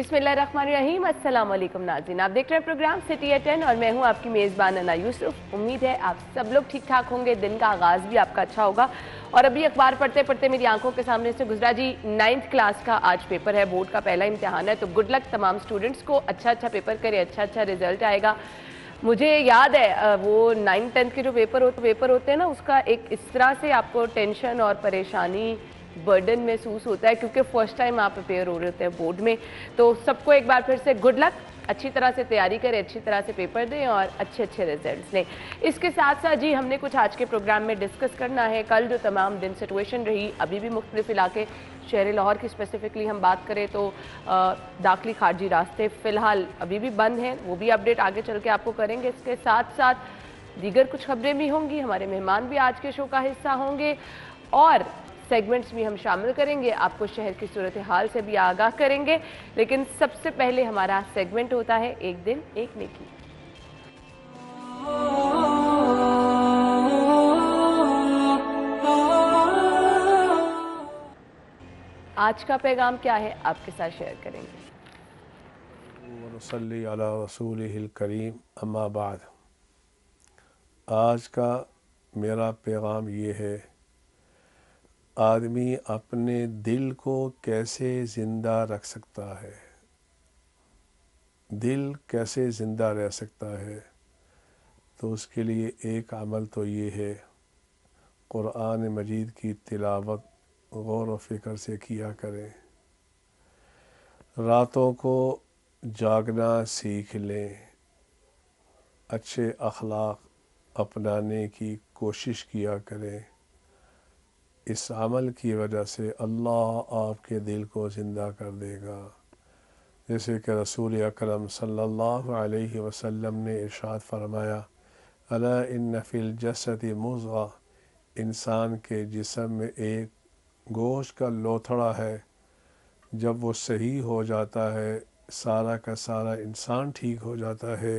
बिस्मिल्लाहिर्रहमानिर्रहीम। अस्सलाम वालेकुम नाज़रीन, आप देख रहे हैं प्रोग्राम सिटी एट 10 और मैं हूं आपकी मेज़बान अना यूसुफ। उम्मीद है आप सब लोग ठीक ठाक होंगे, दिन का आगाज़ भी आपका अच्छा होगा। और अभी अखबार पढ़ते पढ़ते मेरी आंखों के सामने से गुजरा जी 9th क्लास का आज पेपर है, बोर्ड का पहला इम्तिहान है। तो गुड लक तमाम स्टूडेंट्स को, अच्छा पेपर करें, अच्छा रिजल्ट आएगा। मुझे याद है वो 9th-10th के जो पेपर होते हैं ना, उसका एक इस तरह से आपको टेंशन और परेशानी बर्डन महसूस होता है क्योंकि फर्स्ट टाइम आप प्रिपेयर हो रहे होते हैं बोर्ड में। तो सबको एक बार फिर से गुड लक, अच्छी तरह से तैयारी करें, अच्छी तरह से पेपर दें और अच्छे रिजल्ट्स लें। इसके साथ साथ जी हमने कुछ आज के प्रोग्राम में डिस्कस करना है। कल जो तमाम दिन सिचुएशन रही, अभी भी मुख्तलिफ इलाके, शहर लाहौर की स्पेसिफिकली हम बात करें तो दाखिली खारजी रास्ते फ़िलहाल अभी भी बंद हैं, वो भी अपडेट आगे चल के आपको करेंगे। इसके साथ साथ दीगर कुछ खबरें भी होंगी, हमारे मेहमान भी आज के शो का हिस्सा होंगे और सेगमेंट्स भी हम शामिल करेंगे, आपको शहर की सूरत हाल से भी आगाह करेंगे। लेकिन सबसे पहले हमारा सेगमेंट होता है एक दिन एक नेकी। आज का पैगाम क्या है आपके साथ शेयर करेंगे। वनसल्ली अला रसूलिहिल करीम, अम्मा बाद। आज का मेरा पैगाम ये है, आदमी अपने दिल को कैसे ज़िंदा रख सकता है, दिल कैसे ज़िंदा रह सकता है। तो उसके लिए एक अमल तो ये है, कुरान मजीद की तिलावत गौर व फ़िक्र से किया करें। रातों को जागना सीख लें, अच्छे अखलाक अपनाने की कोशिश किया करें। इस अमल की वजह से अल्लाह आपके दिल को ज़िंदा कर देगा। जैसे कि रसूल अकरम सल्लल्लाहु अलैहि वसल्लम ने इरशाद फरमाया, अला इन्न फिल जसदी मुज़ग़ा, इंसान के जिस्म में एक गोश्त का लोथड़ा है, जब वो सही हो जाता है सारा का सारा इंसान ठीक हो जाता है।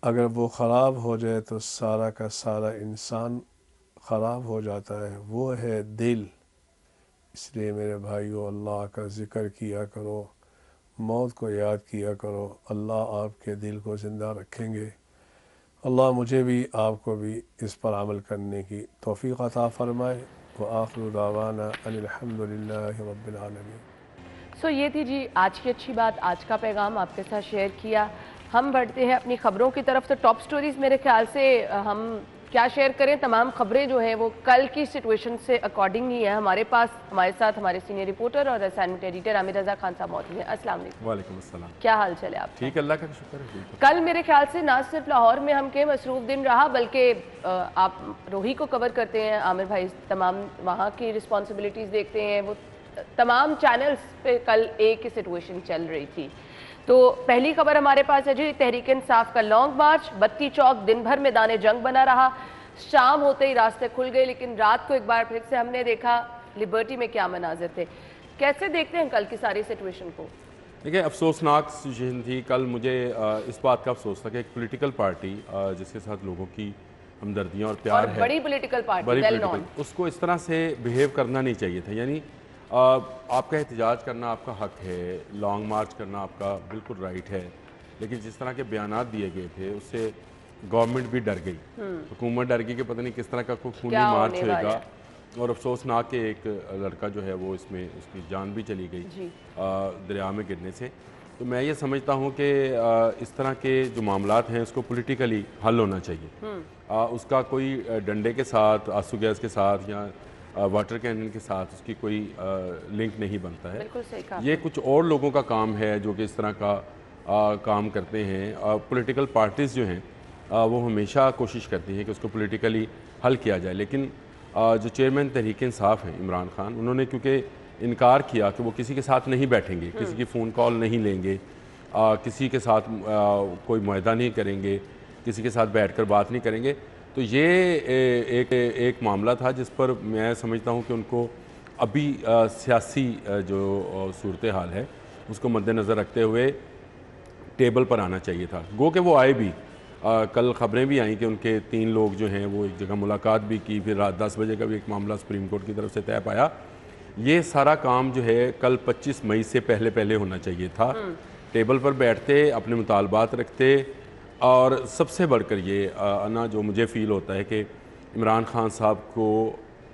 अगर वो ख़राब हो जाए तो सारा का सारा इंसान ख़राब हो जाता है, वो है दिल। इसलिए मेरे भाइयों, अल्लाह का ज़िक्र किया करो, मौत को याद किया करो, अल्लाह आपके दिल को ज़िंदा रखेंगे। अल्लाह मुझे भी आपको भी इस पर अमल करने की तौफ़ीक़ अता फ़रमाए। व आखिरु दावाना अनिल हम्दुलिल्लाहि रब्बिल आलमीन। सो ये थी जी आज की अच्छी बात, आज का पैगाम आपके साथ शेयर किया। हम बढ़ते हैं अपनी खबरों की तरफ। तो टॉप स्टोरीज़ मेरे ख्याल से हम क्या शेयर करें, तमाम खबरें जो हैं वो कल की सिचुएशन से अकॉर्डिंग ही है। हमारे पास हमारे साथ हमारे सीनियर रिपोर्टर और असाइनमेंट एडिटर आमिर रज़ा खान साहब मौजूद हैं। अस्सलाम वालेकुम। वालेकुम अस्सलाम। क्या हाल चले आप? ठीक, अल्लाह का शुक्र है। कल मेरे ख्याल से ना सिर्फ लाहौर में हम के मसरूफ़ दिन रहा, बल्कि आप रोही को कवर करते हैं आमिर भाई, तमाम वहाँ की रिस्पॉन्सिबिलिटीज़ देखते हैं, वो तमाम चैनल्स पे कल एक ही सिचुएशन चल रही थी। तो पहली खबर हमारे पास है जी, तहरीक इंसाफ का लॉन्ग मार्च, बत्ती चौक दिन भर मैदान जंग बना रहा। शाम होते ही रास्ते खुल गए, लेकिन रात को एक बार फिर से हमने देखा लिबर्टी में क्या मनाजिर थे। कैसे देखते हैं कल की सारी सिचुएशन को? देखिए, अफसोसनाक सिचुएशन थी कल। मुझे इस बात का अफसोस था कि एक पॉलिटिकल पार्टी जिसके साथ लोगों की हमदर्दियाँ और प्यार है, बड़ी पॉलिटिकल पार्टी, बड़ी वेल पॉलिटिकल, नोन, उसको इस तरह से बिहेव करना नहीं चाहिए था। यानी आपका एहतजाज करना आपका हक है, लॉन्ग मार्च करना आपका बिल्कुल राइट है, लेकिन जिस तरह के बयानात दिए गए थे उससे गवर्नमेंट भी डर गई, हुकूमत डर गई कि पता नहीं किस तरह का कोई खूनी मार्च होएगा। और अफसोसनाक के एक लड़का जो है वो इसमें उसकी जान भी चली गई दरिया में गिरने से। तो मैं ये समझता हूँ कि इस तरह के जो मामलात हैं उसको पॉलिटिकली हल होना चाहिए। उसका कोई डंडे के साथ, आंसू गैस के साथ या वाटर कैनन के साथ उसकी कोई लिंक नहीं बनता है। बिल्कुल सही कहा। ये कुछ और लोगों का काम है जो कि इस तरह का काम करते हैं। पॉलिटिकल पार्टीज़ जो हैं वो हमेशा कोशिश करती हैं कि उसको पॉलिटिकली हल किया जाए, लेकिन जो चेयरमैन तहरीक इंसाफ हैं इमरान खान, उन्होंने क्योंकि इनकार किया कि वो किसी के साथ नहीं बैठेंगे, किसी की फ़ोन कॉल नहीं लेंगे, किसी के साथ कोई मुआहदा नहीं करेंगे, किसी के साथ बैठकर बात नहीं करेंगे। तो ये एक मामला था जिस पर मैं समझता हूँ कि उनको अभी सियासी जो सूरत हाल है उसको मद्देनज़र रखते हुए टेबल पर आना चाहिए था। गो कि वो आए भी, कल ख़बरें भी आई कि उनके 3 लोग जो हैं वो एक जगह मुलाकात भी की, फिर रात 10 बजे का भी एक मामला सुप्रीम कोर्ट की तरफ से तय पाया। ये सारा काम जो है कल 25 मई से पहले पहले होना चाहिए था। टेबल पर बैठते, अपने मुतालबात रखते, और सबसे बढ़कर ये ना जो मुझे फ़ील होता है कि इमरान खान साहब को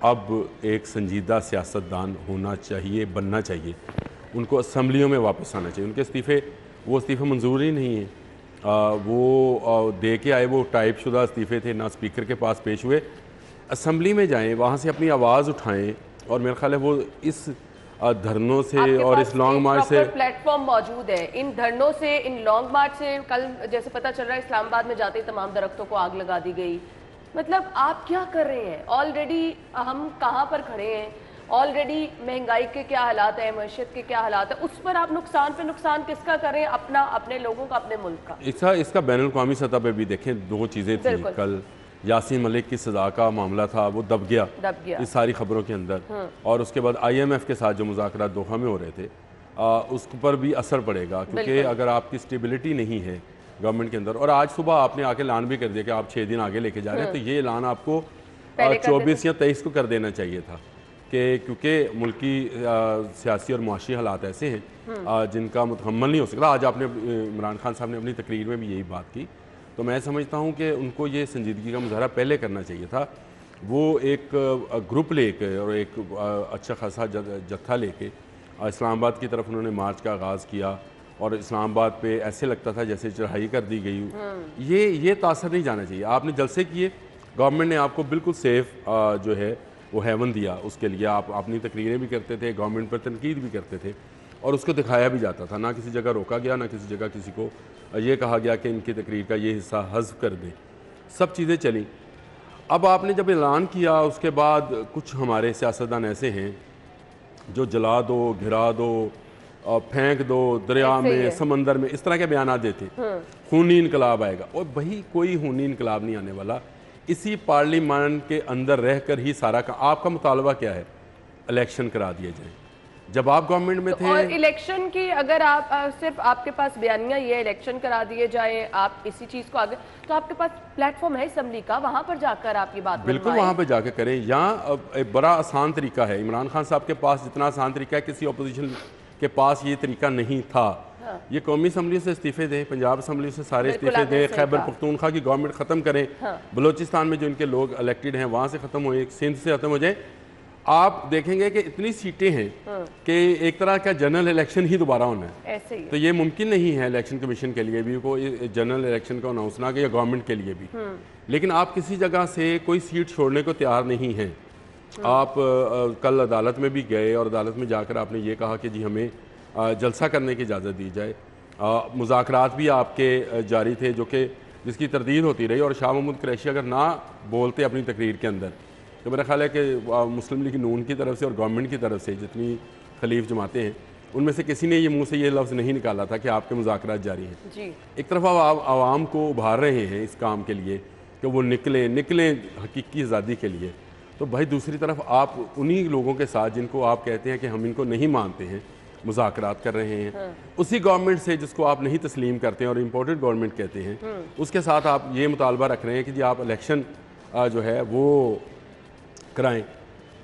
अब एक संजीदा सियासतदान होना चाहिए, बनना चाहिए। उनको असम्बलियों में वापस आना चाहिए। उनके वो इस्तीफ़े मंजूर ही नहीं है। वो दे के आए, वो टाइप शुदा इस्तीफ़े थे, ना स्पीकर के पास पेश हुए। असम्बली में जाएं, वहाँ से अपनी आवाज़ उठाएं, और मेरा ख्याल है वो इस धरनों से और इस लॉन्ग मार्च से प्लेटफॉर्म मौजूद है। इन धरनों से, इन लॉन्ग मार्च से कल जैसे पता चल रहा है इस्लामाबाद में जाते ही तमाम दरख्तों को आग लगा दी गई। मतलब आप क्या कर रहे हैं? ऑलरेडी हम कहाँ पर खड़े हैं? ऑलरेडी महंगाई के क्या हालात है, मईशत के क्या हालात है, उस पर आप नुकसान पे नुकसान किसका करें? अपना, अपने लोगों का, अपने मुल्क का। इसका बैनुल-अक़वामी सतह पे भी देखें, दो चीज़ें थी। कल यासीन मलिक की सज़ा का मामला था, वो दब गया इस सारी खबरों के अंदर, और उसके बाद IMF के साथ जो मुज़ाकरात दोहा में हो रहे थे उस पर भी असर पड़ेगा, क्योंकि अगर आपकी स्टेबिलिटी नहीं है गवर्नमेंट के अंदर, और आज सुबह आपने आके ऐलान भी कर दिया कि आप 6 दिन आगे लेके जा रहे हैं, तो ये ऐलान आपको 24 या 23 को कर देना चाहिए था, कि क्योंकि मुल्क की सियासी और मुआशी हालात ऐसे हैं जिनका मुतहम्मल नहीं हो सकता। आज आपने इमरान खान साहब ने अपनी तकरीर में भी यही बात की। तो मैं समझता हूँ कि उनको ये संजीदगी का मुजाहरा पहले करना चाहिए था। वो एक ग्रुप लेके और एक अच्छा खासा जत्था लेके इस्लामाबाद की तरफ उन्होंने मार्च का आगाज़ किया, और इस्लामाबाद पे ऐसे लगता था जैसे चढ़ाई कर दी गई। ये तासर नहीं जाना चाहिए। आपने जलसे किए, गवर्नमेंट ने आपको बिल्कुल सेफ जो है वो हेवन दिया, उसके लिए आप अपनी तकरीरें भी करते थे, गवर्नमेंट पर तनकीद भी करते थे, और उसको दिखाया भी जाता था। ना किसी जगह रोका गया, ना किसी जगह किसी को ये कहा गया कि इनकी तकरीर का ये हिस्सा हज़्फ कर दें। सब चीज़ें चली। अब आपने जब ऐलान किया, उसके बाद कुछ हमारे सियासतदान ऐसे हैं जो जला दो, गिरा दो, फेंक दो दरिया में, समंदर में, इस तरह के बयान देते। खूनी इनकलाब आएगा, और वही कोई खूनी इनकलाब नहीं आने वाला। इसी पार्लियामेंट के अंदर रहकर ही सारा का आपका मुतालबा क्या है? इलेक्शन करा दिए जाए। जब आप गवर्नमेंट में थे, और इलेक्शन की अगर आप सिर्फ आपके पास बयानिया ये इलेक्शन करा दिए जाए, आप इसी चीज को आगे, तो आपके पास प्लेटफॉर्म है असम्बली का, वहां पर जाकर आप ये बात बिल्कुल वहां पर जाकर करें। यहाँ एक बड़ा आसान तरीका है। इमरान खान साहब के पास जितना आसान तरीका है, किसी अपोजिशन के पास ये तरीका नहीं था। ये कौमी असम्बली से इस्तीफे दें, पंजाब असम्बली से सारे इस्तीफे दें, खैबर पख्तूनख्वा की गवर्नमेंट ख़त्म करें, बलोचिस्तान में जो इनके लोग इलेक्टेड हैं वहाँ से ख़त्म हो, सिंध से ख़त्म हो जाए। आप देखेंगे कि इतनी सीटें हैं कि एक तरह का जनरल इलेक्शन ही दोबारा होना है। ऐसे ही तो ये मुमकिन नहीं है इलेक्शन कमीशन के लिए भी कोई जनरल इलेक्शन का अनाउंस ना कि, या गवर्नमेंट के लिए भी। लेकिन आप किसी जगह से कोई सीट छोड़ने को तैयार नहीं हैं। आप कल अदालत में भी गए, और अदालत में जाकर आपने ये कहा कि जी हमें जलसा करने की इजाज़त दी जाए। मुज़ाकरात भी आपके जारी थे, जो कि जिसकी तरदीद होती रही, और शाह महमूद कुरैशी अगर ना बोलते अपनी तकरीर के अंदर, तो मेरा ख्याल है कि मुस्लिम लीग नून की तरफ से और गवर्नमेंट की तरफ से जितनी खलीफ जमातें हैं, उनमें से किसी ने ये मुंह से ये लफ्ज़ नहीं निकाला था कि आपके मुज़ाकरात जारी हैं जी। एक तरफ आप आवाम को उभार रहे हैं इस काम के लिए कि वो निकलें हकीकी आज़ादी के लिए, तो भाई दूसरी तरफ आप उन्हीं लोगों के साथ जिनको आप कहते हैं कि हम इनको नहीं मानते हैं, मुज़ाकरात कर रहे हैं। उसी गवर्नमेंट से जिसको आप नहीं तस्लीम करते हैं और इम्पोर्टेड गवर्नमेंट कहते हैं, उसके साथ आप ये मुतालबा रख रहे हैं कि जी आप इलेक्शन जो है वो कराएं।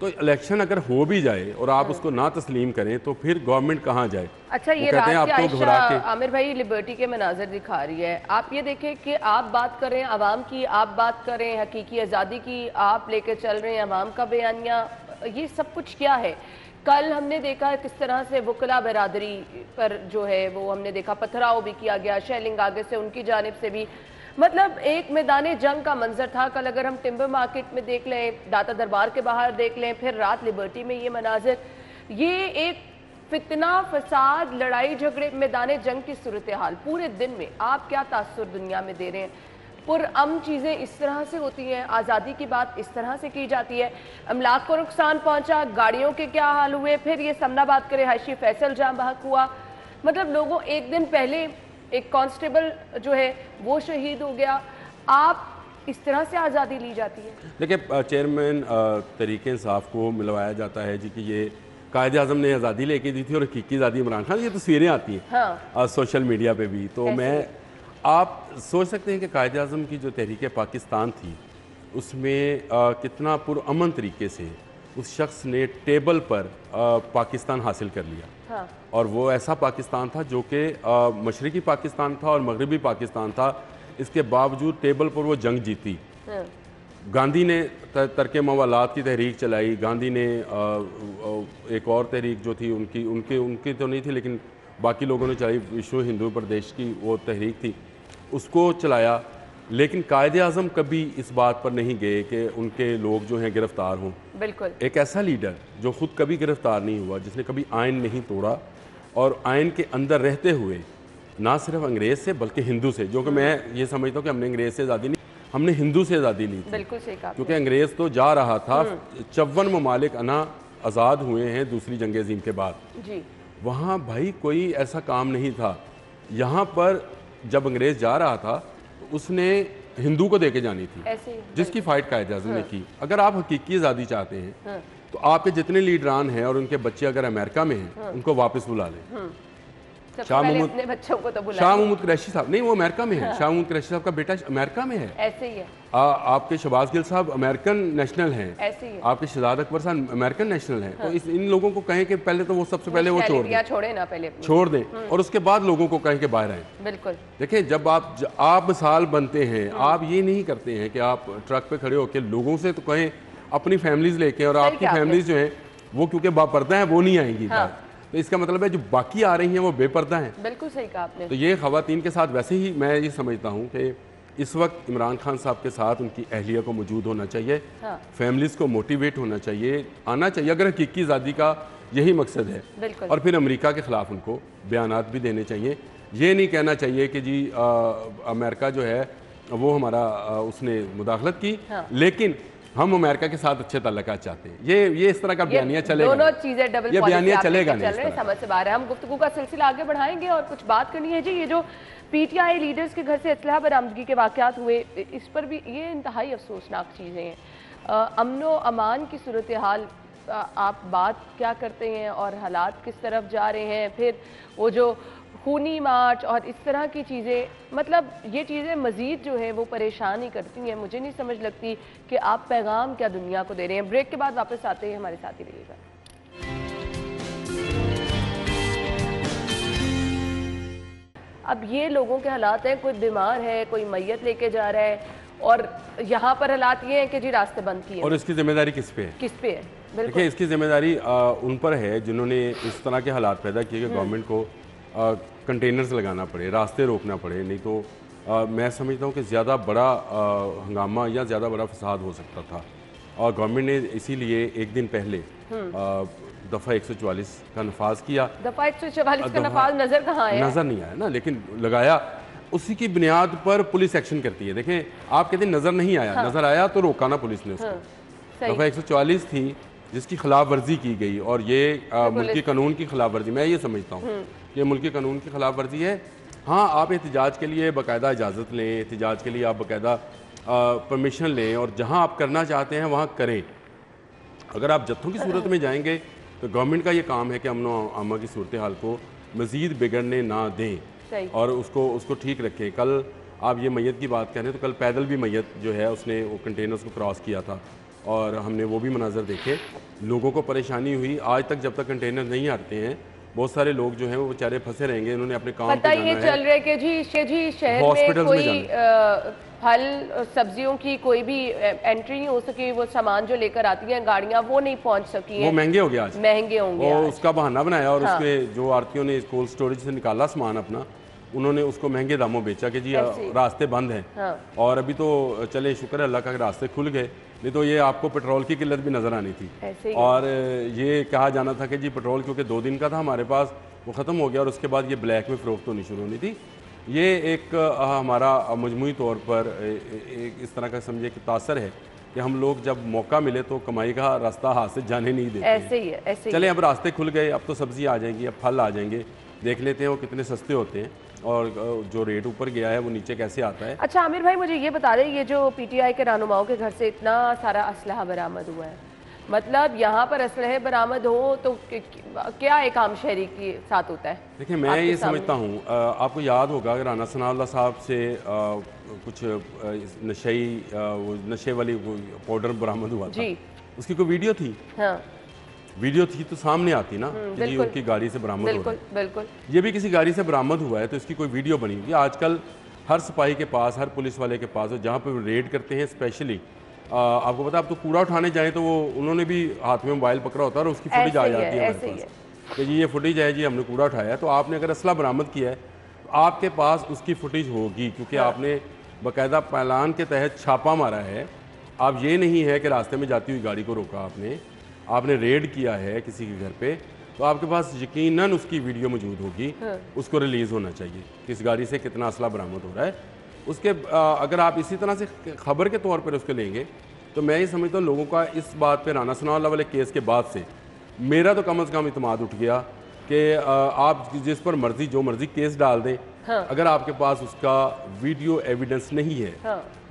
तो इलेक्शन अगर हो भी जाए और आप उसको ना तस्लीम करें, तो फिर गवर्नमेंट कहाँ जाए? अच्छा, ये रात की आयशा आमिर भाई लिबर्टी के मनाजर दिखा रही है। आप ये देखें कि आप बात करें आवाम की, आप बात करें हकीकी आज़ादी की, आप लेके चल रहे हैं आवाम का बयानिया, ये सब कुछ क्या है? कल हमने देखा किस तरह से वकला बरादरी पर जो है वो हमने देखा पथराव भी किया गया, शेलिंग आगे से उनकी जानिब से भी, मतलब एक मैदान जंग का मंजर था। कल अगर हम टिम्बर मार्केट में देख लें, दाता दरबार के बाहर देख लें, फिर रात लिबर्टी में ये मनाजिर, ये एक फितना, फसाद, लड़ाई झगड़े, मैदान जंग की सूरत हाल पूरे दिन में। आप क्या तासुर दुनिया में दे रहे हैं? पुरअमन चीज़ें इस तरह से होती हैं, आज़ादी की बात इस तरह से की जाती है, अमलाक को नुकसान पहुंचा, गाड़ियों के क्या हाल हुए, फिर ये समनाबाद के रिहायशी फैसल जाम बहक हुआ, मतलब लोगों एक दिन पहले एक कांस्टेबल जो है वो शहीद हो गया। आप इस तरह से आज़ादी ली जाती है? देखिए, चेयरमैन तहरीक इंसाफ को मिलवाया जाता है जी कि ये कायद आज़म ने आज़ादी लेके दी थी और हकीकी आज़ादी इमरान खान, ये तस्वीरें आती हैं सोशल मीडिया पे भी। तो आप सोच सकते हैं कि कायद आज़म की जो तहरीक पाकिस्तान थी उसमें कितना पुरअमन तरीके से उस शख्स ने टेबल पर पाकिस्तान हासिल कर लिया। हाँ। और वो ऐसा पाकिस्तान था जो कि मशरक़ी पाकिस्तान था और मगरबी पाकिस्तान था। इसके बावजूद टेबल पर वो जंग जीती। हाँ। गांधी ने तर्क मवालात की तहरीक चलाई। गांधी ने एक और तहरीक जो थी उनकी तो नहीं थी, लेकिन बाकी लोगों ने चलाई, विश्व हिंदू प्रदेश की वो तहरीक थी, उसको चलाया। लेकिन कायदे आज़म कभी इस बात पर नहीं गए कि उनके लोग जो हैं गिरफ़्तार हों। बिल्कुल। एक ऐसा लीडर जो ख़ुद कभी गिरफ़्तार नहीं हुआ, जिसने कभी आइन नहीं तोड़ा और आइन के अंदर रहते हुए ना सिर्फ अंग्रेज़ से बल्कि हिंदू से, जो कि मैं ये समझता हूँ कि हमने अंग्रेज़ से आज़ादी नहीं, हमने हिंदू से आज़ादी ली थी। बिल्कुल सही कहा, क्योंकि अंग्रेज़ तो जा रहा था। 54 ममालिक अना आज़ाद हुए हैं दूसरी जंग अज़ीम के बाद। जी। वहाँ भाई कोई ऐसा काम नहीं था। यहाँ पर जब अंग्रेज़ जा रहा था तो उसने हिंदू को देके जानी थी, ऐसे जिसकी फ़ाइट कायदे आज़म ने की। अगर आप हकीकी आज़ादी चाहते हैं तो आपके जितने लीडरान हैं और उनके बच्चे अगर अमेरिका में हैं उनको वापस बुला लें। शाह महमूद बच्चों को तो बुला, शाह महमूद कुरैशी साहब नहीं, वो अमेरिका में है। शाह महमूद कुरैशी साहब का बेटा अमेरिका में है। ऐसे ही है। आपके शहबाज गिल साहब अमेरिकन नेशनल हैं। ऐसे ही है। आपके शहजाद अकबर साहब अमेरिकन नेशनल हैं। तो इन लोगों को कहें कि पहले तो वो सबसे पहले वो छोड़े ना, पहले छोड़ दें और उसके बाद लोगों को कहें कि बाहर आए। बिल्कुल। देखिए, जब आप मिसाल बनते हैं, आप ये नहीं करते हैं कि आप ट्रक पे खड़े होकर लोगों से तो कहें अपनी फैमिलीज लेके, और आपकी फैमिलीज जो हैं वो क्योंकि बापर्दा हैं वो नहीं आएंगी। तो इसका मतलब है जो बाकी आ रही हैं वो बेपर्दा हैं। बिल्कुल सही कहा आपने। तो ये ख़वातीन के साथ वैसे ही मैं ये समझता हूँ कि इस वक्त इमरान खान साहब के साथ उनकी अहलिया को मौजूद होना चाहिए। हाँ। फैमिलीज़ को मोटिवेट होना चाहिए, आना चाहिए, अगर हकीकी आज़ादी का यही मकसद है। और फिर अमेरिका के ख़िलाफ़ उनको बयानात भी देने चाहिए। ये नहीं कहना चाहिए कि जी अमेरिका जो है वो हमारा उसने मुदाखलत की। हाँ। लेकिन हम अमेरिका के साथ अच्छे ताल्लुकात चाहते हैं। ये इस तरह का बयानिया चलेगा, दोनों चीजें डबल ये बयानिया चलेगा नहीं, चल रहे हैं, समझ से बाहर है। हम गुफ्तगू का सिलसिला आगे बढ़ाएंगे और कुछ बात करनी है जी। ये जो पीटीआई लीडर्स के घर से असलहा बरामदगी के वाक़यात हुए, इस पर भी ये इंतहाई अफसोसनाक चीज़ें हैं। अमनो अमान की सूरत हाल आप बात क्या करते हैं और हालात किस तरफ जा रहे हैं? फिर वो जो खूनी मार्च और इस तरह की चीज़ें, मतलब ये चीज़ें मज़ीद जो है वो परेशान ही करती हैं। मुझे नहीं समझ लगती कि आप पैगाम क्या दुनिया को दे रहे हैं। ब्रेक के बाद वापस आते हैं, हमारे साथ ही रहिएगा। अब ये लोगों के हालात हैं, कोई बीमार है, कोई मैयत लेके जा रहा है, और यहाँ पर हालात ये हैं कि जी रास्ते बंद किए। और इसकी जिम्मेदारी किस पे है? किस पे है? देखिए, इसकी जिम्मेदारी उन पर है जिन्होंने इस तरह के हालात पैदा किए कि गवर्नमेंट को कंटेनर्स लगाना पड़े, रास्ते रोकना पड़े। नहीं तो मैं समझता हूँ कि ज़्यादा बड़ा हंगामा या ज़्यादा बड़ा फसाद हो सकता था। और गवर्नमेंट ने इसीलिए एक दिन पहले दफ़ा 144 का नफाज किया। दफ़ा 144 का नफाज नज़र कहाँ है? नज़र नहीं आया ना, लेकिन लगाया। उसी की बुनियाद पर पुलिस एक्शन करती है। देखें, आप कहते हैं नज़र नहीं आया। नज़र आया तो रोका ना पुलिस ने उसको। दफ़ा 144 थी जिसकी खिलाफ वर्जी की गई, और ये मुल्की कानून की खिलाफ वर्जी, मैं ये समझता हूँ कि मुल्की कानून की खिलाफ वर्जी है। हाँ, आप एहतजाज के लिए बाकायदा इजाज़त लें, एहतजाज के लिए आप बाकायदा परमिशन लें, और जहाँ आप करना चाहते हैं वहाँ करें। अगर आप जत्थों की सूरत में जाएंगे तो गवर्नमेंट का ये काम है कि अमन व आमा की सूरत हाल को मज़ीद बिगड़ने ना दें और उसको ठीक रखें। कल आप ये मैयत की बात करें तो कल पैदल भी मैयत जो है उसने वो कंटेनर्स को क्रॉस किया था, और हमने वो भी मनाजर देखे। लोगों को परेशानी हुई। आज तक जब तक कंटेनर नहीं आते हैं, बहुत सारे लोग जो हैं वो बेचारे फंसे रहेंगे। इन्होंने अपने काम पता ये चल रहा है कि जी शहर में कोई फल सब्जियों की कोई भी एंट्री नहीं हो सकी। वो सामान जो लेकर आती हैं गाड़ियां, वो नहीं पहुंच सकी हैं। वो महंगे हो गया आज, महंगे होंगे आज। उसका बहाना बनाया, और उसके जो आरतियों ने कोल्ड स्टोरेज से निकाला सामान अपना, उन्होंने उसको महंगे दामों बेचा कि जी रास्ते बंद हैं। और अभी तो चले शुक्र है अल्लाह का रास्ते खुल गए, नहीं तो ये आपको पेट्रोल की किल्लत भी नज़र आनी थी। और ये कहा जाना था कि जी पेट्रोल क्योंकि 2 दिन का था हमारे पास, वो ख़त्म हो गया, और उसके बाद ये ब्लैक में फ़रोख्त होनी शुरू होनी थी। ये एक हमारा मजमूई तौर पर एक इस तरह का समझिए कि तासर है कि हम लोग जब मौका मिले तो कमाई का रास्ता हाथ से जाने नहीं देते। ऐसे ही है, ऐसे चलें, अब रास्ते खुल गए, अब तो सब्ज़ी आ जाएंगी, अब फल आ जाएंगे, देख लेते हैं वो कितने सस्ते होते हैं और जो रेट ऊपर गया है वो नीचे कैसे आता है। अच्छा आमिर भाई, मुझे ये बता दें, ये जो पीटीआई के रहनुमाओं के घर से इतना सारा असलहा बरामद हुआ है, मतलब यहाँ पर असलहे बरामद हो तो क्या एक आम शहरी के साथ होता है? देखिए, मैं ये समझता हूँ, आपको याद होगा अगर राना सनाउल्लाह साहब से कुछ नशे वाली पाउडर बरामद हुआ था, उसकी कोई वीडियो थी? हाँ, वीडियो थी तो सामने आती ना कि जी बिल्कुल। उनकी गाड़ी से बरामद हो रहा बिल्कुल है। बिल्कुल। ये भी किसी गाड़ी से बरामद हुआ है तो इसकी कोई वीडियो बनी होगी। आजकल हर सिपाही के पास, हर पुलिस वाले के पास, जहाँ पे रेड करते हैं स्पेशली, आपको पता है अब तो कूड़ा उठाने जाएं तो वो उन्होंने भी हाथ में मोबाइल पकड़ा होता है और उसकी फुटेज आ ऐसे ही जाती है है, हमारे ऐसे ही पास कि जी ये फुटेज है, जी हमने कूड़ा उठाया है। तो आपने अगर असला बरामद किया है तो आपके पास उसकी फुटेज होगी, क्योंकि आपने बाकायदा प्लान के तहत छापा मारा है। आप ये नहीं है कि रास्ते में जाती हुई गाड़ी को रोका आपने रेड किया है किसी के घर पे, तो आपके पास यकीनन उसकी वीडियो मौजूद होगी। उसको रिलीज़ होना चाहिए किस गाड़ी से कितना असला बरामद हो रहा है उसके। अगर आप इसी तरह से खबर के तौर पर उसको लेंगे तो मैं ये समझता हूँ लोगों का इस बात पे राना सनाउल्लाह वाले केस के बाद से मेरा तो कम अज़ कम इत्मीनाद उठ गया कि आप जिस पर मर्जी जो मर्जी केस डाल दें, अगर आपके पास उसका वीडियो एविडेंस नहीं है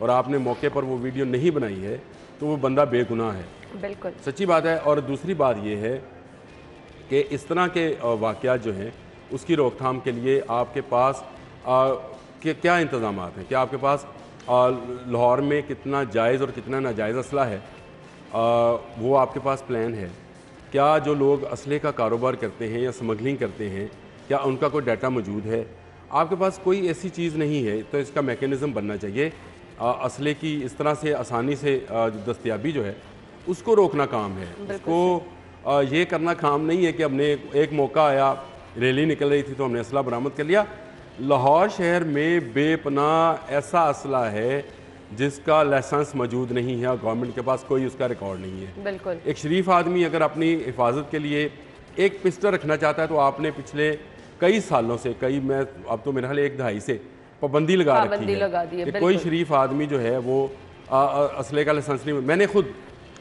और आपने मौके पर वो वीडियो नहीं बनाई है तो वो बंदा बेगुनाह है। बिल्कुल सच्ची बात है। और दूसरी बात ये है कि इस तरह के वाक़यात जो हैं उसकी रोकथाम के लिए आपके पास क्या इंतज़ाम हैं? क्या आपके पास लाहौर में कितना जायज़ और कितना नाजायज़ असला है, वो आपके पास प्लान है? क्या जो लोग असले का कारोबार करते हैं या स्मगलिंग करते हैं, क्या उनका कोई डाटा मौजूद है? आपके पास कोई ऐसी चीज़ नहीं है तो इसका मेकनिज़म बनना चाहिए। असले की इस तरह से आसानी से दस्तयाबी जो है उसको रोकना काम है। उसको ये करना काम नहीं है कि हमने एक मौका आया, रैली निकल रही थी तो हमने असला बरामद कर लिया। लाहौर शहर में बेपनाह ऐसा असला है जिसका लाइसेंस मौजूद नहीं है और गवर्नमेंट के पास कोई उसका रिकॉर्ड नहीं है। बिल्कुल। एक शरीफ आदमी अगर अपनी हिफाजत के लिए एक पिस्टल रखना चाहता है तो आपने पिछले कई सालों से, मैं अब तो मेरे ख्याल 1 दहाई से पाबंदी लगा रखी है कि कोई शरीफ आदमी जो है वो असले का लाइसेंस नहीं। मैंने खुद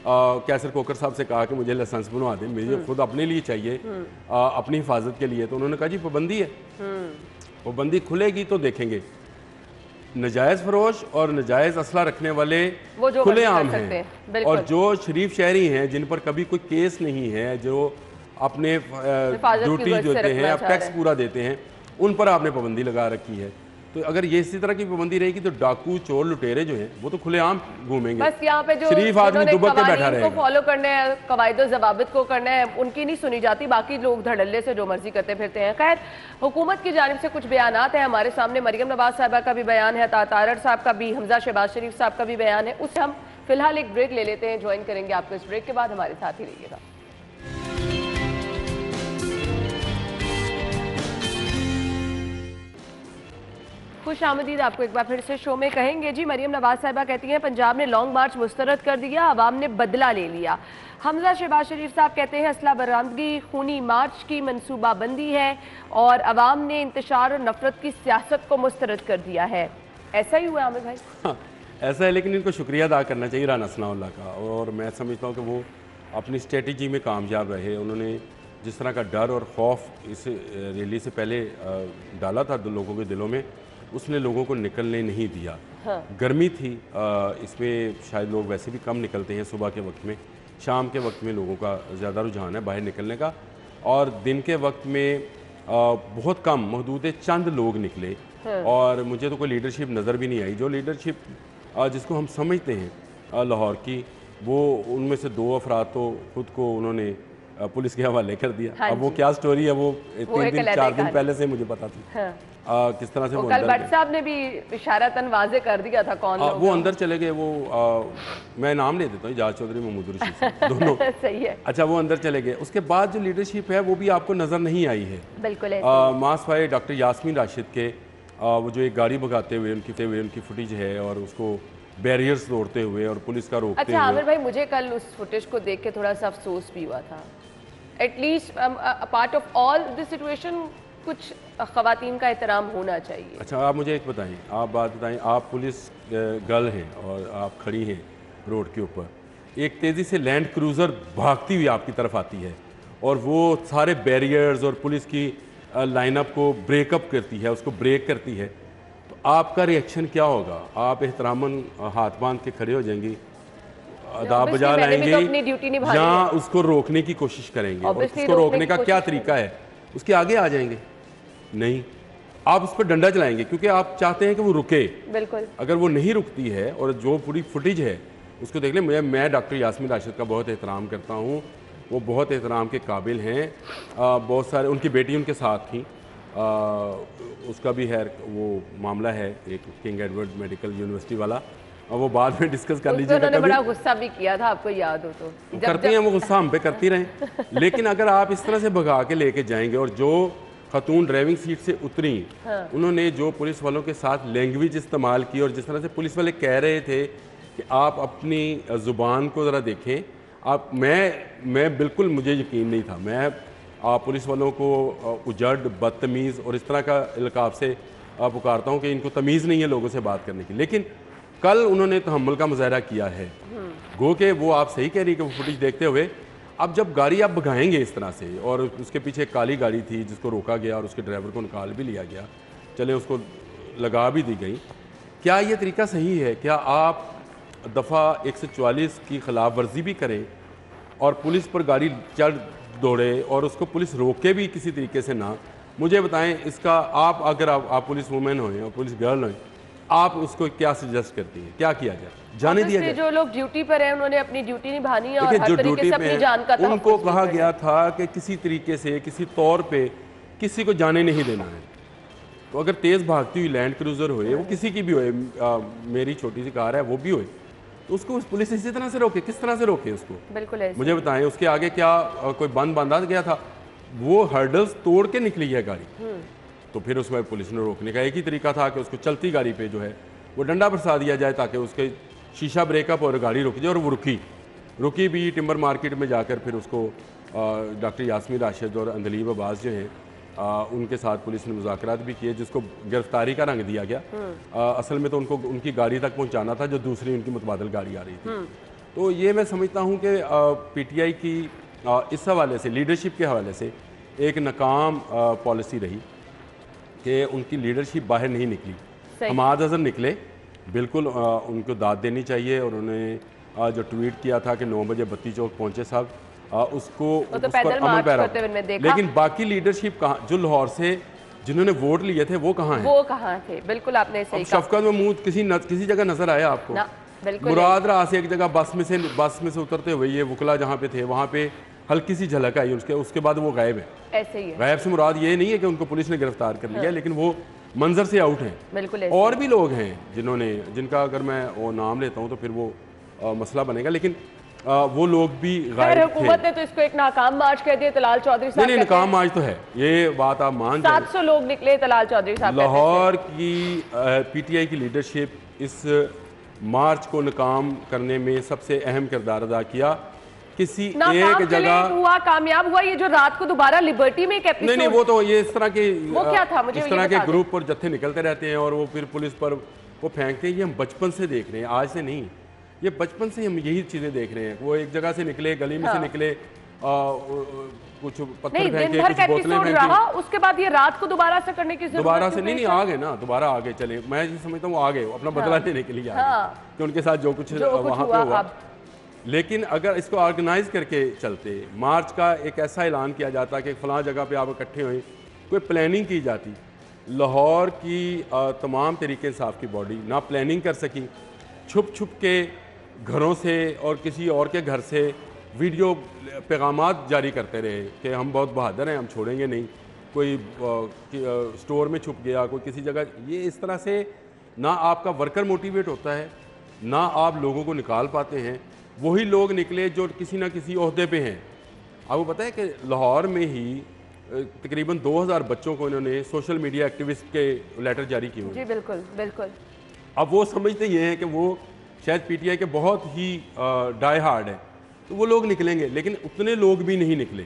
कैसर कोकर साहब से कहा कि मुझे लाइसेंस बनवा दें, मुझे खुद अपने लिए चाहिए, अपनी हिफाजत के लिए। तो उन्होंने कहा जी पाबंदी है, पाबंदी खुलेगी तो देखेंगे। नजायज़ फरोश और नजायज़ असला रखने वाले खुलेआम हैं, और जो शरीफ शहरी हैं जिन पर कभी कोई केस नहीं है, जो अपने ड्यूटी देते हैं, आप टैक्स पूरा देते हैं, उन पर आपने पाबंदी लगा रखी है। तो अगर ये इसी तरह की पाबंदी रहेगी तो डाकू, चोर, लुटेरे जो हैं वो तो खुलेआम घूमेंगे। बस यहाँ पे जो शरीफ आदमी दुबक के बैठा रहेगा। फॉलो करने हैं, कवायद और ज़वाबित को करना है, उनकी नहीं सुनी जाती, बाकी लोग धड़ल्ले से जो मर्जी करते फिरते हैं। खैर, हुकूमत की जानिब से कुछ बयानात हैं हमारे सामने। मरियम नवाज साहिबा का भी बयान है, तारड़ साहब का भी, हमजा शहबाज शरीफ साहब का भी बयान है। उससे हम फिलहाल एक ब्रेक ले लेते हैं, ज्वाइन करेंगे आपको इस ब्रेक के बाद। हमारे साथ ही रहिएगा। खुश आमदीद आपको एक बार फिर से शो में कहेंगे जी। मरियम नवाज साहिबा कहती हैं पंजाब ने लॉन्ग मार्च मुस्तरद कर दिया, अवाम ने बदला ले लिया। हमजा शहबाज शरीफ साहब कहते हैं असला बरामदगी खूनी मार्च की मनसूबाबंदी है और अवाम ने इंतशार और नफरत की सियासत को मुस्तरद कर दिया है। ऐसा ही हुआ आमिर भाई? हाँ, ऐसा है, लेकिन इनको शुक्रिया अदा करना चाहिए राना सनाउल्लाह का। और मैं समझता हूँ कि वो अपनी स्ट्रेटजी में कामयाब रहे। उन्होंने जिस तरह का डर और खौफ इस रैली से पहले डाला था लोगों के दिलों में, उसने लोगों को निकलने नहीं दिया। हाँ। गर्मी थी, इसमें शायद लोग वैसे भी कम निकलते हैं सुबह के वक्त में, शाम के वक्त में लोगों का ज़्यादा रुझान है बाहर निकलने का, और दिन के वक्त में बहुत कम, महदूद चंद लोग निकले। हाँ। और मुझे तो कोई लीडरशिप नज़र भी नहीं आई। जो लीडरशिप जिसको हम समझते हैं लाहौर की, वो उनमें से 2 अफराद तो खुद को उन्होंने पुलिस के हवाले कर दिया। हाँ, अब वो क्या स्टोरी है वो 3-4 दिन पहले से मुझे पता थी। हाँ। किस तरह से वो कल भट्ट साहब ने भी इशारतन वाज़े कर दिया था कौन लोग वो अंदर चले गए। वो मैं नाम ले देता हूँ, इजाज़ चौधरी, महमूद रशीद दोनों सही है। अच्छा, वो अंदर चले गए। उसके बाद जो लीडरशिप है वो भी आपको नज़र नहीं आई है। बिल्कुल मास भाई डॉक्टर यास्मीन राशिद के वो जो एक गाड़ी भगाते हुए उनकी फुटेज है और उसको बैरियर्स तोड़ते हुए और पुलिस का रोकते हुए। अच्छा आमिर भाई, मुझे कल उस फुटेज को देख के थोड़ा सा अफसोस भी हुआ था। At least part of all this situation कुछ ख़वातीन का एहतराम होना चाहिए। अच्छा, आप मुझे एक बताएं, आप बात बताएं, आप पुलिस गर्ल हैं और आप खड़ी हैं रोड के ऊपर, एक तेज़ी से लैंड क्रूज़र भागती हुई आपकी तरफ आती है और वो सारे बैरियर्स और पुलिस की लाइनअप को ब्रेकअप करती है, उसको ब्रेक करती है, तो आपका रिएक्शन क्या होगा? आप एहतरामन हाथ बांध के खड़े हो जाएंगी, दाब बजा लाएंगे, या उसको रोकने की कोशिश करेंगे? और उसको रोकने का क्या तरीका है? उसके आगे आ जाएंगे? नहीं, आप उस पर डंडा चलाएंगे क्योंकि आप चाहते हैं कि वो रुके। बिल्कुल। अगर वो नहीं रुकती है और जो पूरी फुटेज है उसको देख लें। मैं डॉक्टर यास्मीन राशिद का बहुत एहतराम करता हूँ, वो बहुत एहतराम के काबिल हैं। बहुत सारे, उनकी बेटी उनके साथ थी, उसका भी है वो मामला है एक किंग एडवर्ड मेडिकल यूनिवर्सिटी वाला, और वो बाद में डिस्कस कर लीजिएगा। उन्होंने बड़ा गुस्सा भी किया था, आपको याद हो तो। करती हैं वो गुस्सा, हम पे करती रहें, लेकिन अगर आप इस तरह से भगा के लेके जाएंगे, और जो खतून ड्राइविंग सीट से उतरी, हाँ। उन्होंने जो पुलिस वालों के साथ लैंग्वेज इस्तेमाल की, और जिस तरह से पुलिस वाले कह रहे थे कि आप अपनी ज़ुबान को ज़रा देखें आप, मैं बिल्कुल, मुझे यकीन नहीं था। मैं पुलिस वालों को उजड़, बदतमीज़ और इस तरह का इल्काब से पुकारता हूँ कि इनको तमीज़ नहीं है लोगों से बात करने की, लेकिन कल उन्होंने तहम्मुल का मुजाहरा किया है। गो के वो आप सही कह रही है कि वो फुटेज देखते हुए, अब जब गाड़ी आप भगाएंगे इस तरह से, और उसके पीछे एक काली गाड़ी थी जिसको रोका गया और उसके ड्राइवर को निकाल भी लिया गया, चले उसको लगा भी दी गई, क्या ये तरीका सही है? क्या आप दफ़ा 144 की खिलाफ वर्जी भी करें और पुलिस पर गाड़ी चढ़ दौड़े और उसको पुलिस रोके भी किसी तरीके से ना? मुझे बताएं इसका, आप अगर आप पुलिस वुमेन हों और पुलिस गर्ल हों, आप उसको क्या सजेस्ट करती हैं, क्या किया जाए? जाने दिया जाए? जो लोग ड्यूटी पर हैं उन्होंने अपनी ड्यूटी निभानी है, और हर तरीके से अपनी जान का तहफ़्फ़ुज़ उनको कहा गया था कि किसी तरीके से, किसी तौर पे किसी को जाने नहीं देना है। तो अगर तेज़ भागती हुई लैंड क्रूज़र होए, वो किसी की भी होए, मेरी छोटी सी कार है वो भी होए, तो उसको पुलिस इसी तरह से रोके? किस तरह से रोके उसको? बिल्कुल ऐसे। मुझे बताएं उसके आगे क्या कोई बंद बांधा गया था? वो हर्डल्स तोड़ के निकली है गाड़ी, तो फिर उसमें पुलिस ने रोकने का एक ही तरीका था कि उसको चलती गाड़ी पे जो है वो डंडा बरसा दिया जाए, ताकि उसके शीशा ब्रेकअप और गाड़ी रुक जाए। और वो रुकी भी टिम्बर मार्केट में जाकर, फिर उसको डॉक्टर यास्मीन राशिद और अंदलीब अब्बास जो हैं उनके साथ पुलिस ने मुज़ाकरात भी किए, जिसको गिरफ्तारी का रंग दिया गया। असल में तो उनको उनकी गाड़ी तक पहुंचाना था जो दूसरी उनकी मुतबादल गाड़ी आ रही थी। तो ये मैं समझता हूं कि पीटीआई की इस हवाले से, लीडरशिप के हवाले से एक नाकाम पॉलिसी रही कि उनकी लीडरशिप बाहर नहीं निकली। हमाद अज़हर निकले, बिल्कुल उनको दाद देनी चाहिए, और उन्होंने जो ट्वीट किया था कि 9 बजे बत्ती चौक पहुंचे साहब, उसको तो उस पर अमल पैरा, लेकिन बाकी लीडरशिप कहाँ, जो लाहौर से जिन्होंने वोट लिए थे वो कहाँ हैं? वो कहाँ थे? बिल्कुल आपने सही कहा। शफकत महमूद किसी जगह नजर आया आपको? मुराद राह से एक जगह बस में से उतरते हुए, ये वकला जहाँ पे थे वहाँ पे हल्की सी झलक आई, उसके बाद वो गायब है। ऐसे ही है। गायब से मुराद ये नहीं है कि उनको पुलिस ने गिरफ्तार कर लिया, लेकिन वो मंजर से आउट हैं। बिल्कुल। और भी लोग हैं जिनका अगर मैं वो नाम लेता हूँ तो फिर वो मसला बनेगा, लेकिन वो लोग भी गायब थे। हुकूमत ने तो इसको एक नाकाम मार्च कह दिया। तलाल चौधरी साहब नहीं, नाकाम मार्च तो है, ये बात आप मान जाए। 700 लोग निकले, तलाल चौधरी साहब। लाहौर की पीटीआई की लीडरशिप इस मार्च को नाकाम करने में सबसे अहम किरदार अदा किया। किसी एक जगह हुआ, कामयाब हुआ। ये जो रात को दोबारा लिबर्टी में एक एपिसोड, नहीं वो तो ये इस तरह के, वो क्या था मुझे इस तरह के ग्रुप और जत्थे निकलते रहते हैं और वो फिर पुलिस पर वो फेंकते हैं। ये हम बचपन से देख रहे हैं, आज से नहीं, ये बचपन से हम यही चीजें देख रहे हैं। वो एक जगह से निकले, गली में से निकले, कुछ पत्थर फेंके, कुछ बोतलें फेंकी, उसके बाद ये रात को दोबारा से करने की दोबारा से नहीं आ गए ना, दोबारा आगे चले। मैं ये समझता हूँ आ गए, अपना बदला लेने के लिए आ गए कि उनके साथ जो कुछ वहाँ पे हुआ। लेकिन अगर इसको ऑर्गेनाइज करके चलते, मार्च का एक ऐसा ऐलान किया जाता कि फलां जगह पे आप इकट्ठे हुए, कोई प्लानिंग की जाती। लाहौर की तमाम तरीके इंसाफ की बॉडी ना प्लानिंग कर सकी, छुप छुप के घरों से और किसी और के घर से वीडियो पैगामात जारी करते रहे कि हम बहुत बहादुर हैं, हम छोड़ेंगे नहीं। कोई स्टोर में छुप गया, कोई किसी जगह। ये इस तरह से ना आपका वर्कर मोटिवेट होता है, ना आप लोगों को निकाल पाते हैं। वही लोग निकले जो किसी ना किसी ओहदे पे हैं। आपको पता है कि लाहौर में ही तकरीबन 2000 बच्चों को इन्होंने सोशल मीडिया एक्टिविस्ट के लेटर जारी किए हुए। जी बिल्कुल बिल्कुल। अब वो समझते ये हैं कि वो शायद पीटीआई के बहुत ही डाई हार्ड है, तो वो लोग निकलेंगे, लेकिन उतने लोग भी नहीं निकले।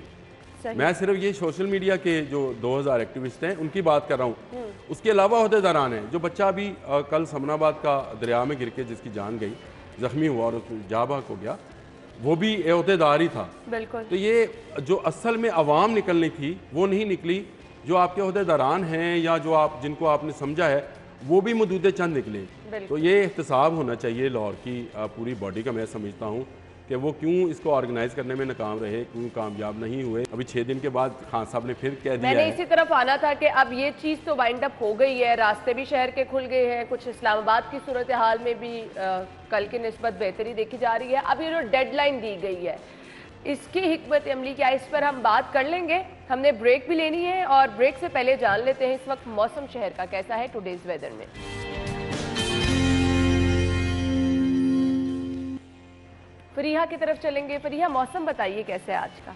मैं सिर्फ ये सोशल मीडिया के जो 2000 एक्टिविस्ट हैं उनकी बात कर रहा हूँ। उसके अलावा ओहदेदारान हैं। जो बच्चा अभी कल समनाबाद का दरिया में गिर के जिसकी जान गई, जख्मी हुआ और जा बहक हो गया, वो भी ओहदेदार ही था। बिल्कुल। तो ये जो असल में अवाम निकलनी थी वो नहीं निकली। जो आपके ओहदेदारान हैं या जो आप जिनको आपने समझा है वो भी मदूदे चंद निकले। तो ये एहतसाब होना चाहिए लाहौर की पूरी बॉडी का। मैं समझता हूँ कि वो क्यों इसको ऑर्गेनाइज करने में नाकाम रहे, क्यों कामयाब नहीं हुए। अभी 6 दिन के बाद खान साहब ने फिर कह दिया मैंने है। इसी तरफ आना था कि अब ये चीज़ तो वाइंड अप हो गई है, रास्ते भी शहर के खुल गए हैं, कुछ इस्लामाबाद की सूरत हाल में भी कल की निस्बत बेहतरी देखी जा रही है। अब ये जो डेडलाइन दी गई है इसकी हिकमत अमली क्या, इस पर हम बात कर लेंगे। हमने ब्रेक भी लेनी है और ब्रेक से पहले जान लेते हैं इस वक्त मौसम शहर का कैसा है टुडेज वेदर में। फरीहा की तरफ चलेंगे। फरीहा, मौसम बताइए कैसे है आज का?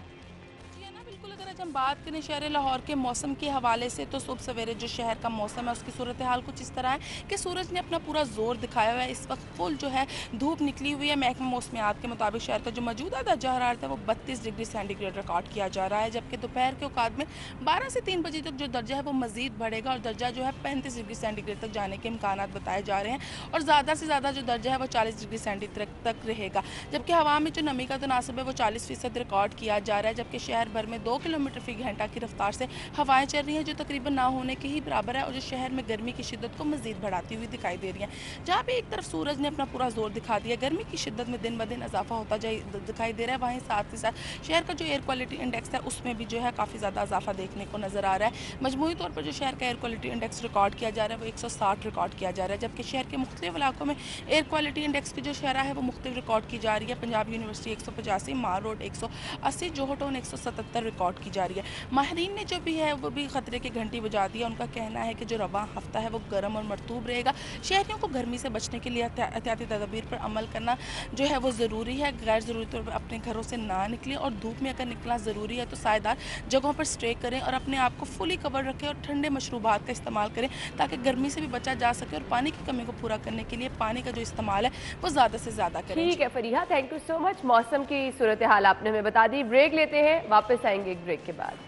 अगर आज हम बात करें शहर लाहौर के मौसम के हवाले से तो सुबह सवेरे जो शहर का मौसम है उसकी सूरत हाल कुछ इस तरह है कि सूरज ने अपना पूरा जोर दिखाया हुआ है। इस वक्त फुल जो है धूप निकली हुई है। महकमा मौसमियात के मुताबिक शहर का जो मौजूदा दर्जा हरारत है वो 32 डिग्री सेंटीग्रेड रिकॉर्ड किया जा रहा है, जबकि दोपहर के औकात में 12 से 3 बजे तक जो दर्जा है वो मजीद बढ़ेगा और दर्जा जो है 35 डिग्री सेंटीग्रेड तक जाने के इम्कान बताए जा रहे हैं और ज़्यादा से ज़्यादा जो दर्जा है वो 40 डिग्री सेंटीग्रेड तक रहेगा। जबकि हवा में जो नमी का तनासब है वो 40% रिकॉर्ड किया जा रहा है, जबकि शहर भर में 2 किलोमीटर फी घंटा की रफ्तार से हवाएं चल रही हैं जो तकरीबन ना होने के ही बराबर है और जो शहर में गर्मी की शिद्दत को मजीद बढ़ाती हुई दिखाई दे रही है। जहाँ पे एक तरफ सूरज ने अपना पूरा जोर दिखा दिया, गर्मी की शिद्दत में दिन ब दिन इजाफा होता दिखाई दे रहा है, वहीं साथ ही साथ शहर का जो एयर क्वालिटी इंडेक्स है उसमें भी जो है काफ़ी ज़्यादा इजाफा देखने को नजर आ रहा है। मजमूई तौर पर जो शहर का एयर क्वालिटी इंडेक्स रिकॉर्ड किया जा रहा है वो 160 रिकॉर्ड किया जा रहा है, जबकि शहर के मुख्तलिफ इलाकों में एयर क्वालिटी इंडेक्स की जो शरह है वो मुख्तलिफ रिकॉर्ड की जा रही है। पंजाब यूनिवर्सिटी 185, मार रोड 180, जोहर टाउन 177 रिकॉर्ड की जा रही है। माहिरीन ने जो भी है वो भी खतरे की घंटी बजा दी है। उनका कहना है कि जो रवा हफ्ता है वो गर्म और मरतूब रहेगा। शहरियों को गर्मी से बचने के लिए एहतियाती तदबीर पर अमल करना जो है वो ज़रूरी है। गैर ज़रूरी तौर पर अपने घरों से ना निकलें और धूप में अगर निकलना ज़रूरी है तो सायदार जगहों पर स्टे करें और अपने आप को फुली कवर रखें और ठंडे मशरूबात का इस्तेमाल करें ताकि गर्मी से भी बचा जा सके और पानी की कमी को पूरा करने के लिए पानी का जो इस्तेमाल है वो ज़्यादा से ज़्यादा करें। ठीक है Fariha, thank you so much. मौसम की सूरत हाल आपने हमें बता दी। ब्रेक लेते हैं, वापस आएंगे एक ब्रेक के बाद।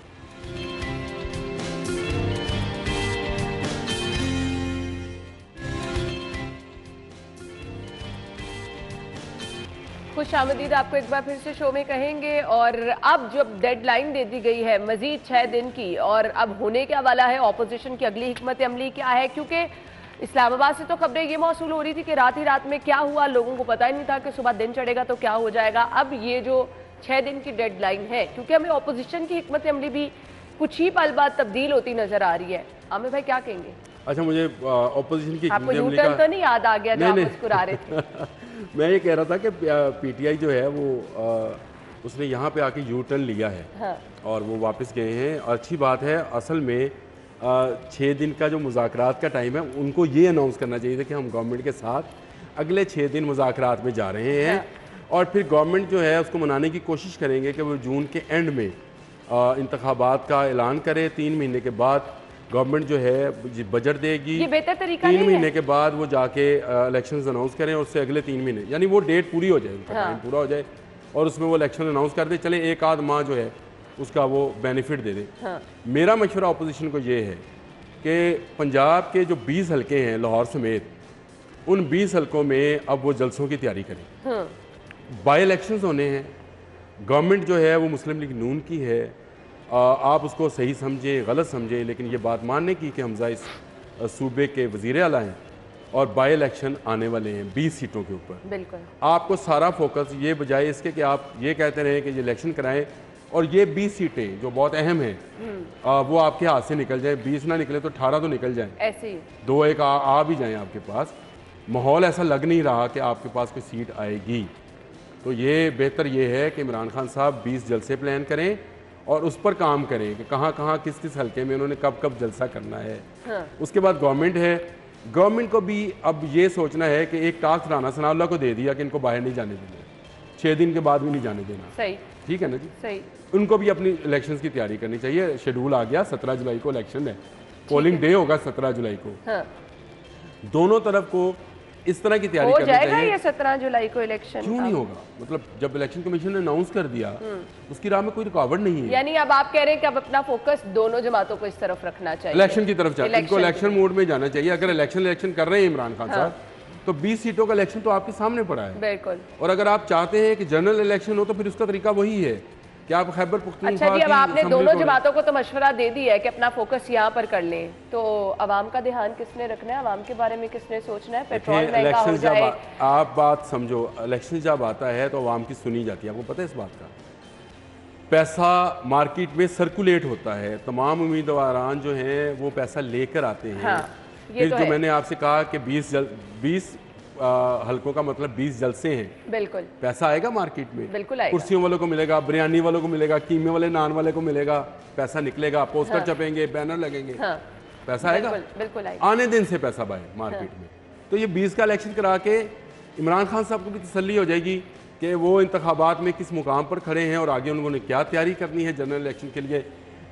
खुश आमदीद आपको एक बार फिर से शो में कहेंगे। और अब जब डेडलाइन दे दी गई है मजीद 6 दिन की और अब होने क्या वाला है, ऑपोजिशन की अगली हिकमत अमली क्या है, क्योंकि इस्लामाबाद से तो खबरें ये मौसूल हो रही थी कि रात ही रात में क्या हुआ, लोगों को पता ही नहीं था कि सुबह दिन चढ़ेगा तो क्या हो जाएगा। अब ये जो 6 दिन की डेडलाइन है, क्योंकि हमें ऑपोजिशन की हिकमत अमली भी कुछ ही पल बाद तब्दील होती नजर आ रही है। आमिर भाई क्या कहेंगे? अच्छा, मुझे ऑपोजिशन की आपको यू टर्न तो नहीं याद आ गया जो आप मुस्कुरा रहे थे? मैं ये कह रहा था कि पीटीआई जो है वो उसने यहाँ पे आके यू टर्न लिया है। हाँ। और वो वापस गए हैं और अच्छी बात है। असल में 6 दिन का जो मुज़ाकरात का टाइम है उनको ये अनाउंस करना चाहिए था कि हम गवर्नमेंट के साथ अगले 6 दिन मुज़ाकरात में जा रहे हैं। हाँ। और फिर गवर्नमेंट जो है उसको मनाने की कोशिश करेंगे कि वो जून के एंड में इंतखाबात का ऐलान करे। 3 महीने के बाद गवर्नमेंट जो है बजट देगी। ये बेहतर तरीका 3 महीने के बाद वो जाके इलेक्शंस अनाउंस करें और उससे अगले 3 महीने यानी वो डेट पूरी हो जाए, उनका टाइम पूरा हो जाए और उसमें वो इलेक्शन अनाउंस कर दे। चले एक आध माह जो है उसका वो बेनिफिट दे दे। हाँ। मेरा मशवरा अपोजिशन को ये है कि पंजाब के जो 20 हल्के हैं लाहौर समेत, उन 20 हल्कों में अब वो जलसों की तैयारी करें। हाँ। बाई इलेक्शंस होने हैं। गवर्नमेंट जो है वो मुस्लिम लीग नून की है। आप उसको सही समझें गलत समझें, लेकिन ये बात मानने की कि हमजा इस सूबे के वज़ीर आला हैं और बाई इलेक्शन आने वाले हैं 20 सीटों के ऊपर। बिल्कुल आपको सारा फोकस ये बजाय इसके कि आप ये कहते रहें कि ये इलेक्शन कराएं और ये 20 सीटें जो बहुत अहम हैं वो आपके हाथ से निकल जाए। 20 ना निकले तो 18 तो निकल जाएं, ऐसे ही 2-1 आ भी जाएं आपके पास। माहौल ऐसा लग नहीं रहा कि आपके पास कोई सीट आएगी। तो ये बेहतर ये है कि इमरान खान साहब 20 जलसे प्लान करें और उस पर काम करें कि कहाँ कहाँ किस किस हल्के में उन्होंने कब कब जलसा करना है। हाँ। उसके बाद गवर्नमेंट है, गवर्नमेंट को भी अब ये सोचना है कि एक टास्क राना सनाउल्लाह को दे दिया कि इनको बाहर नहीं जाने देना, 6 दिन के बाद भी नहीं जाने देना। सही, ठीक है ना जी? सही। उनको भी अपनी इलेक्शंस की तैयारी करनी चाहिए। शेड्यूल आ गया, 17 जुलाई को इलेक्शन है, पोलिंग डे होगा 17 जुलाई को। हाँ। दोनों तरफ को इस तरह की तैयारी करनी चाहिए। ये 17 जुलाई को इलेक्शन क्यों नहीं होगा? मतलब जब इलेक्शन कमीशन ने अनाउंस कर दिया उसकी राह में कोई रुकावट नहीं है। यानी अब आप कह रहे हैं कि अब अपना फोकस दोनों जमातों को इस तरफ रखना चाहिए, इलेक्शन की तरफ चाहिए, इनको इलेक्शन मोड में जाना चाहिए। अगर इलेक्शन कर रहे हैं इमरान खान साहब तो 20 सीटों का इलेक्शन तो आपके सामने पड़ा है। बिल्कुल। और अगर आप चाहते हैं कि जनरल इलेक्शन हो तो फिर उसका तरीका वही है क्या आप खैबर पुख्तूनख्वा अच्छा जी, अब आपने असेंबली दोनों को- जमातों को तो मशवरा दे दिया है कि अपना फोकस यहाँ पर कर लें, तो अवाम का ध्यान किसने रखना है, अवाम के बारे में किसने सोचना है? पेट्रोल देखें, महंगा हो इलेक्शन जाए, जब आप बात समझो, इलेक्शन जब आता है तो आवाम की सुनी जाती है, आपको पता है इस बात का। पैसा मार्केट में सर्कुलेट होता है, तमाम उम्मीदवारान जो हैं वो पैसा लेकर आते हैं। हाँ, ये फिर तो जो है। मैंने आपसे कहा कि 20 हलकों का मतलब 20 जलसे हैं, बिल्कुल पैसा आएगा मार्केट में, बिल्कुल आएगा। कुर्सियों वालों को मिलेगा, बिरयानी वालों को मिलेगा, कीमे वाले नान वाले को मिलेगा, पैसा निकलेगा, पोस्टर छपेंगे, बैनर लगेंगे, हाँ, पैसा आएगा। बिल्कुल बिल्कुल आएगा। आने दिन से पैसा बाहर मार्केट में। तो ये 20 का इलेक्शन करा के इमरान खान साहब को भी तसल्ली हो जाएगी कि वो इंतखाबात में किस मुकाम पर खड़े हैं और आगे उन्होंने क्या तैयारी करनी है जनरल इलेक्शन के लिए।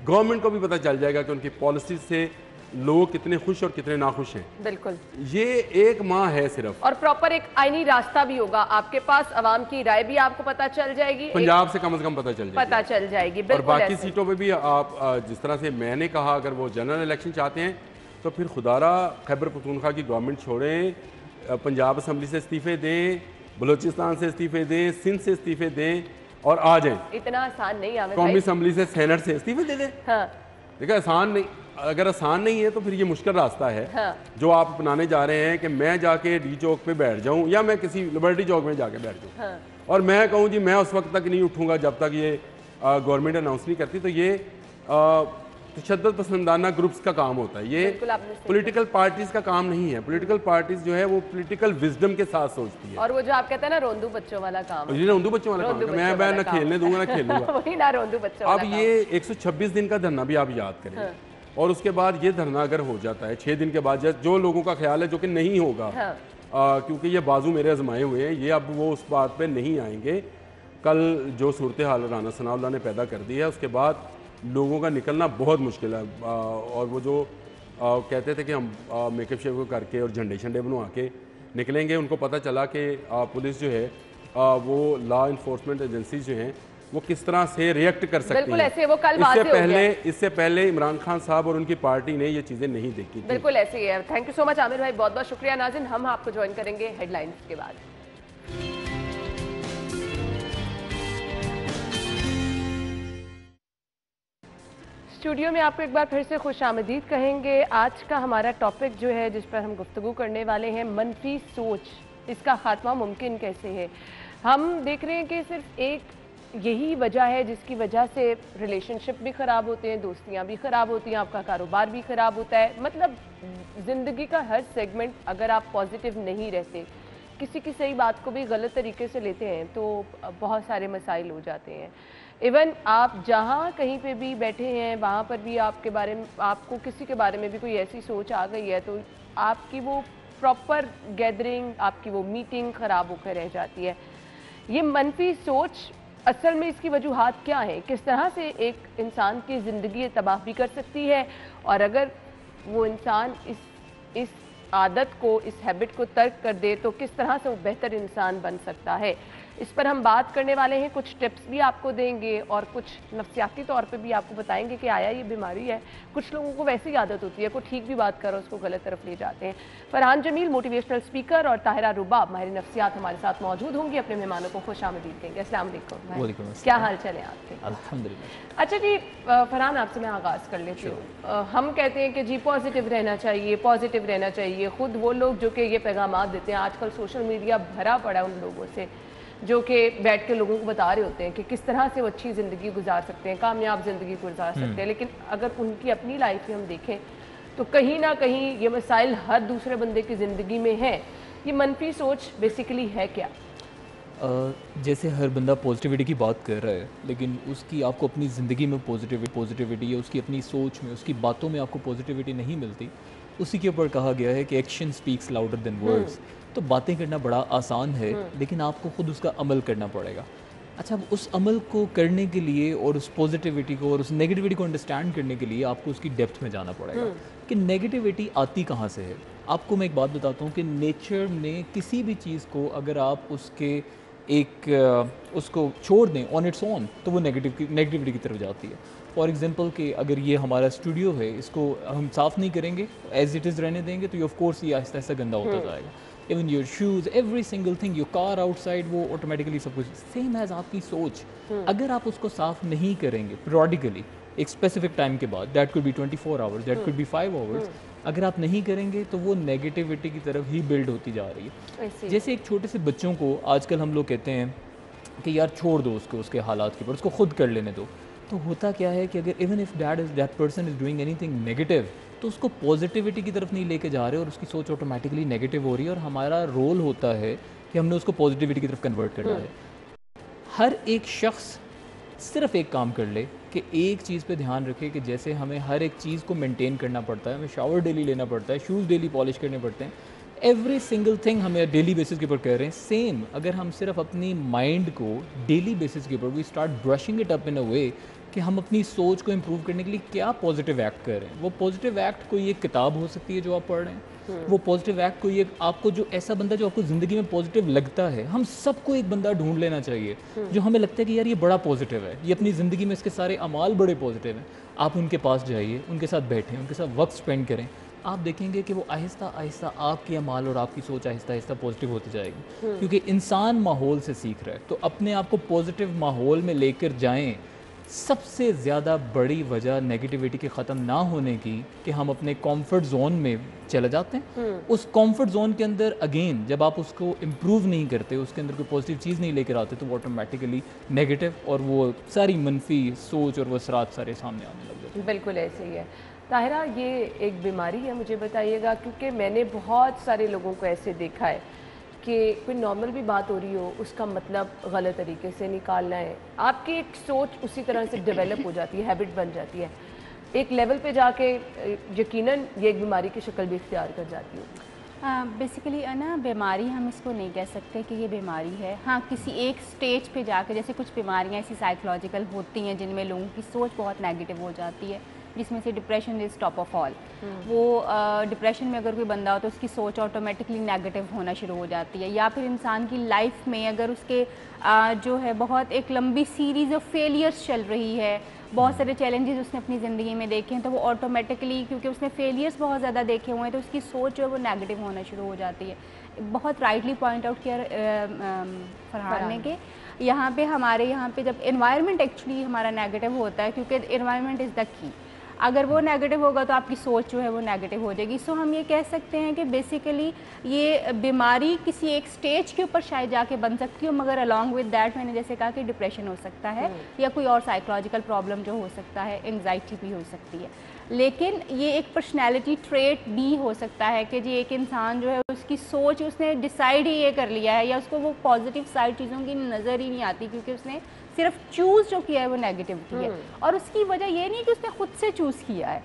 गवर्नमेंट को भी पता चल जाएगा कि उनकी पॉलिसी से लोग कितने खुश और कितने नाखुश हैं। बिल्कुल, ये एक माह है सिर्फ, और प्रॉपर एक आईनी रास्ता भी होगा आपके पास, अवाम की राय भी आपको पता चल जाएगी, पंजाब से कम पता चल जाएगी, पता चल जाएगी। और बिल्कुल बाकी ऐसे। सीटों पे भी आप जिस तरह से मैंने कहा, अगर वो जनरल इलेक्शन चाहते हैं तो फिर खुदारा खैबर पख्तूनख्वा की गवर्नमेंट छोड़ें, पंजाब असम्बली से इस्तीफे दें, बलूचिस्तान से इस्तीफे दें, सिंध से इस्तीफे दें और आ जाएं इतना आसान नहीं आमिर कौमी भाई। असम्बली से, सेनेट से इस्तीफे दे दें। हाँ देखिए आसान नहीं, अगर आसान नहीं है तो फिर ये मुश्किल रास्ता है हाँ। जो आप अपनाने जा रहे हैं कि मैं जाके डी चौक पे बैठ जाऊं या मैं किसी लिबर्टी चौक में जाके बैठ जाऊं हाँ। और मैं कहूं जी मैं उस वक्त तक नहीं उठूंगा जब तक ये गवर्नमेंट अनाउंस नहीं करती। तो ये तशद्दुद पसंदाना ग्रुप्स का काम होता है, ये बिल्कुल आपने सही पॉलिटिकल पार्टीज का काम नहीं है। पॉलिटिकल पार्टीज जो है वो पॉलिटिकल विजडम के साथ सोचती है। और वो जो आप कहते हैं ना रोंदू बच्चों वाला काम, ये रोंदू बच्चों वाला काम रोंदू है, मैं बच्चों ना वाला खेलने दूंगा ना खेलूंगा। वही ना रोंदू बच्चों अब वाला काम। ये 126 दिन का धरना भी आप याद करें, और उसके बाद ये धरना अगर हो जाता है 6 दिन के बाद, जो लोगों का ख्याल है जो कि नहीं होगा, हाँ। क्योंकि ये बाजू मेरे आजमाए हुए हैं, ये अब वो उस बात पे नहीं आएंगे। कल जो सूरत हाल राना सनाउल्लाह ने पैदा कर दी है, उसके बाद लोगों का निकलना बहुत मुश्किल है। और वो जो कहते थे कि हम मेकअप शेकअप करके और झंडे शंडे बनवा के निकलेंगे, उनको पता चला कि पुलिस जो है वो लॉ इन्फोर्समेंट एजेंसी जो हैं वो किस तरह से रिएक्ट कर सकती बिल्कुल हैं। ऐसे वो कल वाज़ेह हो गया। इससे पहले इमरान खान साहब और उनकी पार्टी ने ये चीज़ें नहीं देखी थी। बिल्कुल ऐसे ही है। Thank you so much Aamir भाई, बहुत बहुत शुक्रिया। नाज़रीन, हम आपको ज्वाइन करेंगे हेडलाइंस के बाद। स्टूडियो में आपको एक बार फिर से खुश आमदीद कहेंगे। आज का हमारा टॉपिक जो है जिस पर हम गुफ्तगू करने वाले हैं, मनफी सोच, इसका खात्मा मुमकिन कैसे है। हम देख रहे हैं कि सिर्फ एक यही वजह है जिसकी वजह से रिलेशनशिप भी ख़राब होते हैं, दोस्तियां भी ख़राब होती हैं, आपका कारोबार भी ख़राब होता है। मतलब ज़िंदगी का हर सेगमेंट, अगर आप पॉजिटिव नहीं रहते, किसी की सही बात को भी गलत तरीके से लेते हैं, तो बहुत सारे मसाइल हो जाते हैं। इवन आप जहाँ कहीं पे भी बैठे हैं वहाँ पर भी आपके बारे में, आपको किसी के बारे में भी कोई ऐसी सोच आ गई है तो आपकी वो प्रॉपर गैदरिंग, आपकी वो मीटिंग ख़राब होकर रह जाती है। ये मनफी सोच असल में इसकी वजूहात क्या है, किस तरह से एक इंसान की ज़िंदगी तबाह भी कर सकती है, और अगर वो इंसान इस आदत को, इस हैबिट को तर्क कर दे तो किस तरह से वो बेहतर इंसान बन सकता है। इस पर हम बात करने वाले हैं, कुछ टिप्स भी आपको देंगे और कुछ नफ्सियाती तौर पे भी आपको बताएंगे कि आया ये बीमारी है। कुछ लोगों को वैसी ही आदत होती है, कोई ठीक भी बात करो उसको गलत तरफ ले जाते हैं। फरहान जमील मोटिवेशनल स्पीकर और ताहिरा रुबाब माहिर नफ्सियात हमारे साथ मौजूद होंगी, अपने मेहमानों को खुश आमदीद देंगे। अस्सलाम वालेकुम, क्या हाल चल है आपके? अल्हम्दुलिल्लाह। अच्छा जी, फरहान आपसे मैं आगाज़ कर लेती हूँ। हम कहते हैं कि जी पॉजिटिव रहना चाहिए, पॉजिटिव रहना चाहिए। खुद वो लोग जो कि ये पैगाम देते हैं, आजकल सोशल मीडिया भरा पड़ा है उन लोगों से जो कि बैठ के लोगों को बता रहे होते हैं कि किस तरह से वो अच्छी ज़िंदगी गुजार सकते हैं, कामयाब ज़िंदगी गुजार सकते हैं। लेकिन अगर उनकी अपनी लाइफ में हम देखें तो कहीं ना कहीं ये मसाइल हर दूसरे बंदे की ज़िंदगी में है। ये मनफी सोच बेसिकली है क्या? जैसे हर बंदा पॉजिटिविटी की बात कर रहा है, लेकिन उसकी आपको अपनी ज़िंदगी में पॉजिटिविटी या उसकी अपनी सोच में, उसकी बातों में आपको पॉजिटिविटी नहीं मिलती। उसी के ऊपर कहा गया है कि action speaks louder than words. तो बातें करना बड़ा आसान है, लेकिन आपको खुद उसका अमल करना पड़ेगा। अच्छा, अब उस अमल को करने के लिए और उस पॉजिटिविटी को और उस नेगेटिविटी को अंडरस्टैंड करने के लिए आपको उसकी डेप्थ में जाना पड़ेगा कि नेगेटिविटी आती कहाँ से है। आपको मैं एक बात बताता हूँ कि नेचर में किसी भी चीज़ को अगर आप उसको छोड़ दें ऑन इट्स ओन, तो वो नेगेटिविटी की तरफ जाती है। फॉर एग्जांपल कि अगर ये हमारा स्टूडियो है, इसको हम साफ़ नहीं करेंगे, एज इट इज़ रहने देंगे, तो ये ऑफ कोर्स ये आहिस्ता आहिस्ता गंदा होता जाएगा। Even your shoes, every single thing, your car outside, वो ऑटोमेटिकली सब कुछ सेम एज आपकी सोच। अगर आप उसको साफ नहीं करेंगे पीरियडिकली एक स्पेसिफिक टाइम के बाद, that could be 24 hours, that could be 5 hours, अगर आप नहीं करेंगे तो वो नेगेटिविटी की तरफ ही बिल्ड होती जा रही है। जैसे एक छोटे से बच्चों को आजकल हम लोग कहते हैं कि यार छोड़ दो उसको, उसके हालात के ऊपर, उसको खुद कर लेने दो। तो होता क्या है कि अगर even if that person is doing anything negative, तो उसको पॉजिटिविटी की तरफ नहीं लेके जा रहे और उसकी सोच ऑटोमेटिकली नेगेटिव हो रही है, और हमारा रोल होता है कि हमने उसको पॉजिटिविटी की तरफ कन्वर्ट करना है। हर एक शख्स सिर्फ एक काम कर ले कि एक चीज़ पे ध्यान रखे कि जैसे हमें हर एक चीज़ को मेंटेन करना पड़ता है, हमें शावर डेली लेना पड़ता है, शूज़ डेली पॉलिश करने पड़ते हैं, एवरी सिंगल थिंग हमें डेली बेसिस के ऊपर कर रहे हैं। सेम अगर हम सिर्फ अपनी माइंड को डेली बेसिस के ऊपर we start brushing it up in a way कि हम अपनी सोच को इम्प्रूव करने के लिए क्या पॉजिटिव एक्ट कर रहे हैं। वो पॉजिटिव एक्ट कोई एक किताब हो सकती है जो आप पढ़ रहे हैं, वो पॉजिटिव एक्ट कोई एक आपको जो ऐसा बंदा जो आपको ज़िंदगी में पॉजिटिव लगता है, हम सबको एक बंदा ढूंढ लेना चाहिए जो हमें लगता है कि यार ये बड़ा पॉजिटिव है, ये अपनी ज़िंदगी में इसके सारे अमाल बड़े पॉजिटिव हैं। आप उनके पास जाइए, उनके साथ बैठें, उनके साथ वक्त स्पेंड करें, आप देखेंगे कि वो आहिस्ता आहिस्ता आपके अमाल और आपकी सोच आहिस्ता आहिस्ता पॉजिटिव होती जाएगी। क्योंकि इंसान माहौल से सीख रहा है, तो अपने आप को पॉजिटिव माहौल में लेकर जाएं। सबसे ज़्यादा बड़ी वजह नेगेटिविटी के ख़त्म ना होने की कि हम अपने कंफर्ट जोन में चले जाते हैं। उस कंफर्ट जोन के अंदर अगेन जब आप उसको इम्प्रूव नहीं करते, उसके अंदर कोई पॉजिटिव चीज़ नहीं लेकर आते, तो वो ऑटोमेटिकली नेगेटिव और वो सारी मनफी सोच और वो असरात सारे सामने आने लग जाते हैं। बिल्कुल ऐसे ही है। ताहिरा, ये एक बीमारी है, मुझे बताइएगा, क्योंकि मैंने बहुत सारे लोगों को ऐसे देखा है कि कोई नॉर्मल भी बात हो रही हो उसका मतलब गलत तरीके से निकालना है। आपकी एक सोच उसी तरह से डेवलप हो जाती है, हैबिट बन जाती है, एक लेवल पे जाके यकीनन ये एक बीमारी की शक्ल भी इख्तियार कर जाती है। बेसिकली ना बीमारी हम इसको नहीं कह सकते कि ये बीमारी है। हाँ, किसी एक स्टेज पे जाकर, जैसे कुछ बीमारियाँ ऐसी साइकोलॉजिकल होती हैं जिनमें लोगों की सोच बहुत नेगेटिव हो जाती है, जिसमें से depression is top of all. वो डिप्रेशन में अगर कोई बंदा हो तो उसकी सोच ऑटोमेटिकली नेगेटिव होना शुरू हो जाती है। या फिर इंसान की लाइफ में अगर उसके जो है बहुत एक लंबी सीरीज़ ऑफ फेलियर्स चल रही है, बहुत सारे चैलेंजेस उसने अपनी ज़िंदगी में देखे हैं, तो वो ऑटोमेटिकली, क्योंकि उसने फेलियर्स बहुत ज़्यादा देखे हुए हैं, तो उसकी सोच जो है वो नेगेटिव होना शुरू हो जाती है। बहुत राइटली पॉइंट आउट किया फरहान ने कि यहाँ पे हमारे यहाँ पे जब एनवायरनमेंट एक्चुअली हमारा नेगेटिव होता है, क्योंकि एनवायरनमेंट इज़ द की। अगर वो नेगेटिव होगा तो आपकी सोच जो है वो नेगेटिव हो जाएगी। सो हम ये कह सकते हैं कि बेसिकली ये बीमारी किसी एक स्टेज के ऊपर शायद जाके बन सकती हो, मगर अलॉन्ग विद दैट मैंने जैसे कहा कि डिप्रेशन हो सकता है या कोई और साइकोलॉजिकल प्रॉब्लम जो हो सकता है, एंग्जाइटी भी हो सकती है। लेकिन ये एक पर्सनैलिटी ट्रेट भी हो सकता है कि जी एक इंसान जो है उसकी सोच, उसने डिसाइड ही ये कर लिया है या उसको वो पॉजिटिव साइड चीज़ों की नज़र ही नहीं आती, क्योंकि उसने सिर्फ चूज़ जो किया है वो नेगेटिव की है। और उसकी वजह ये नहीं कि उसने खुद से चूज़ किया है।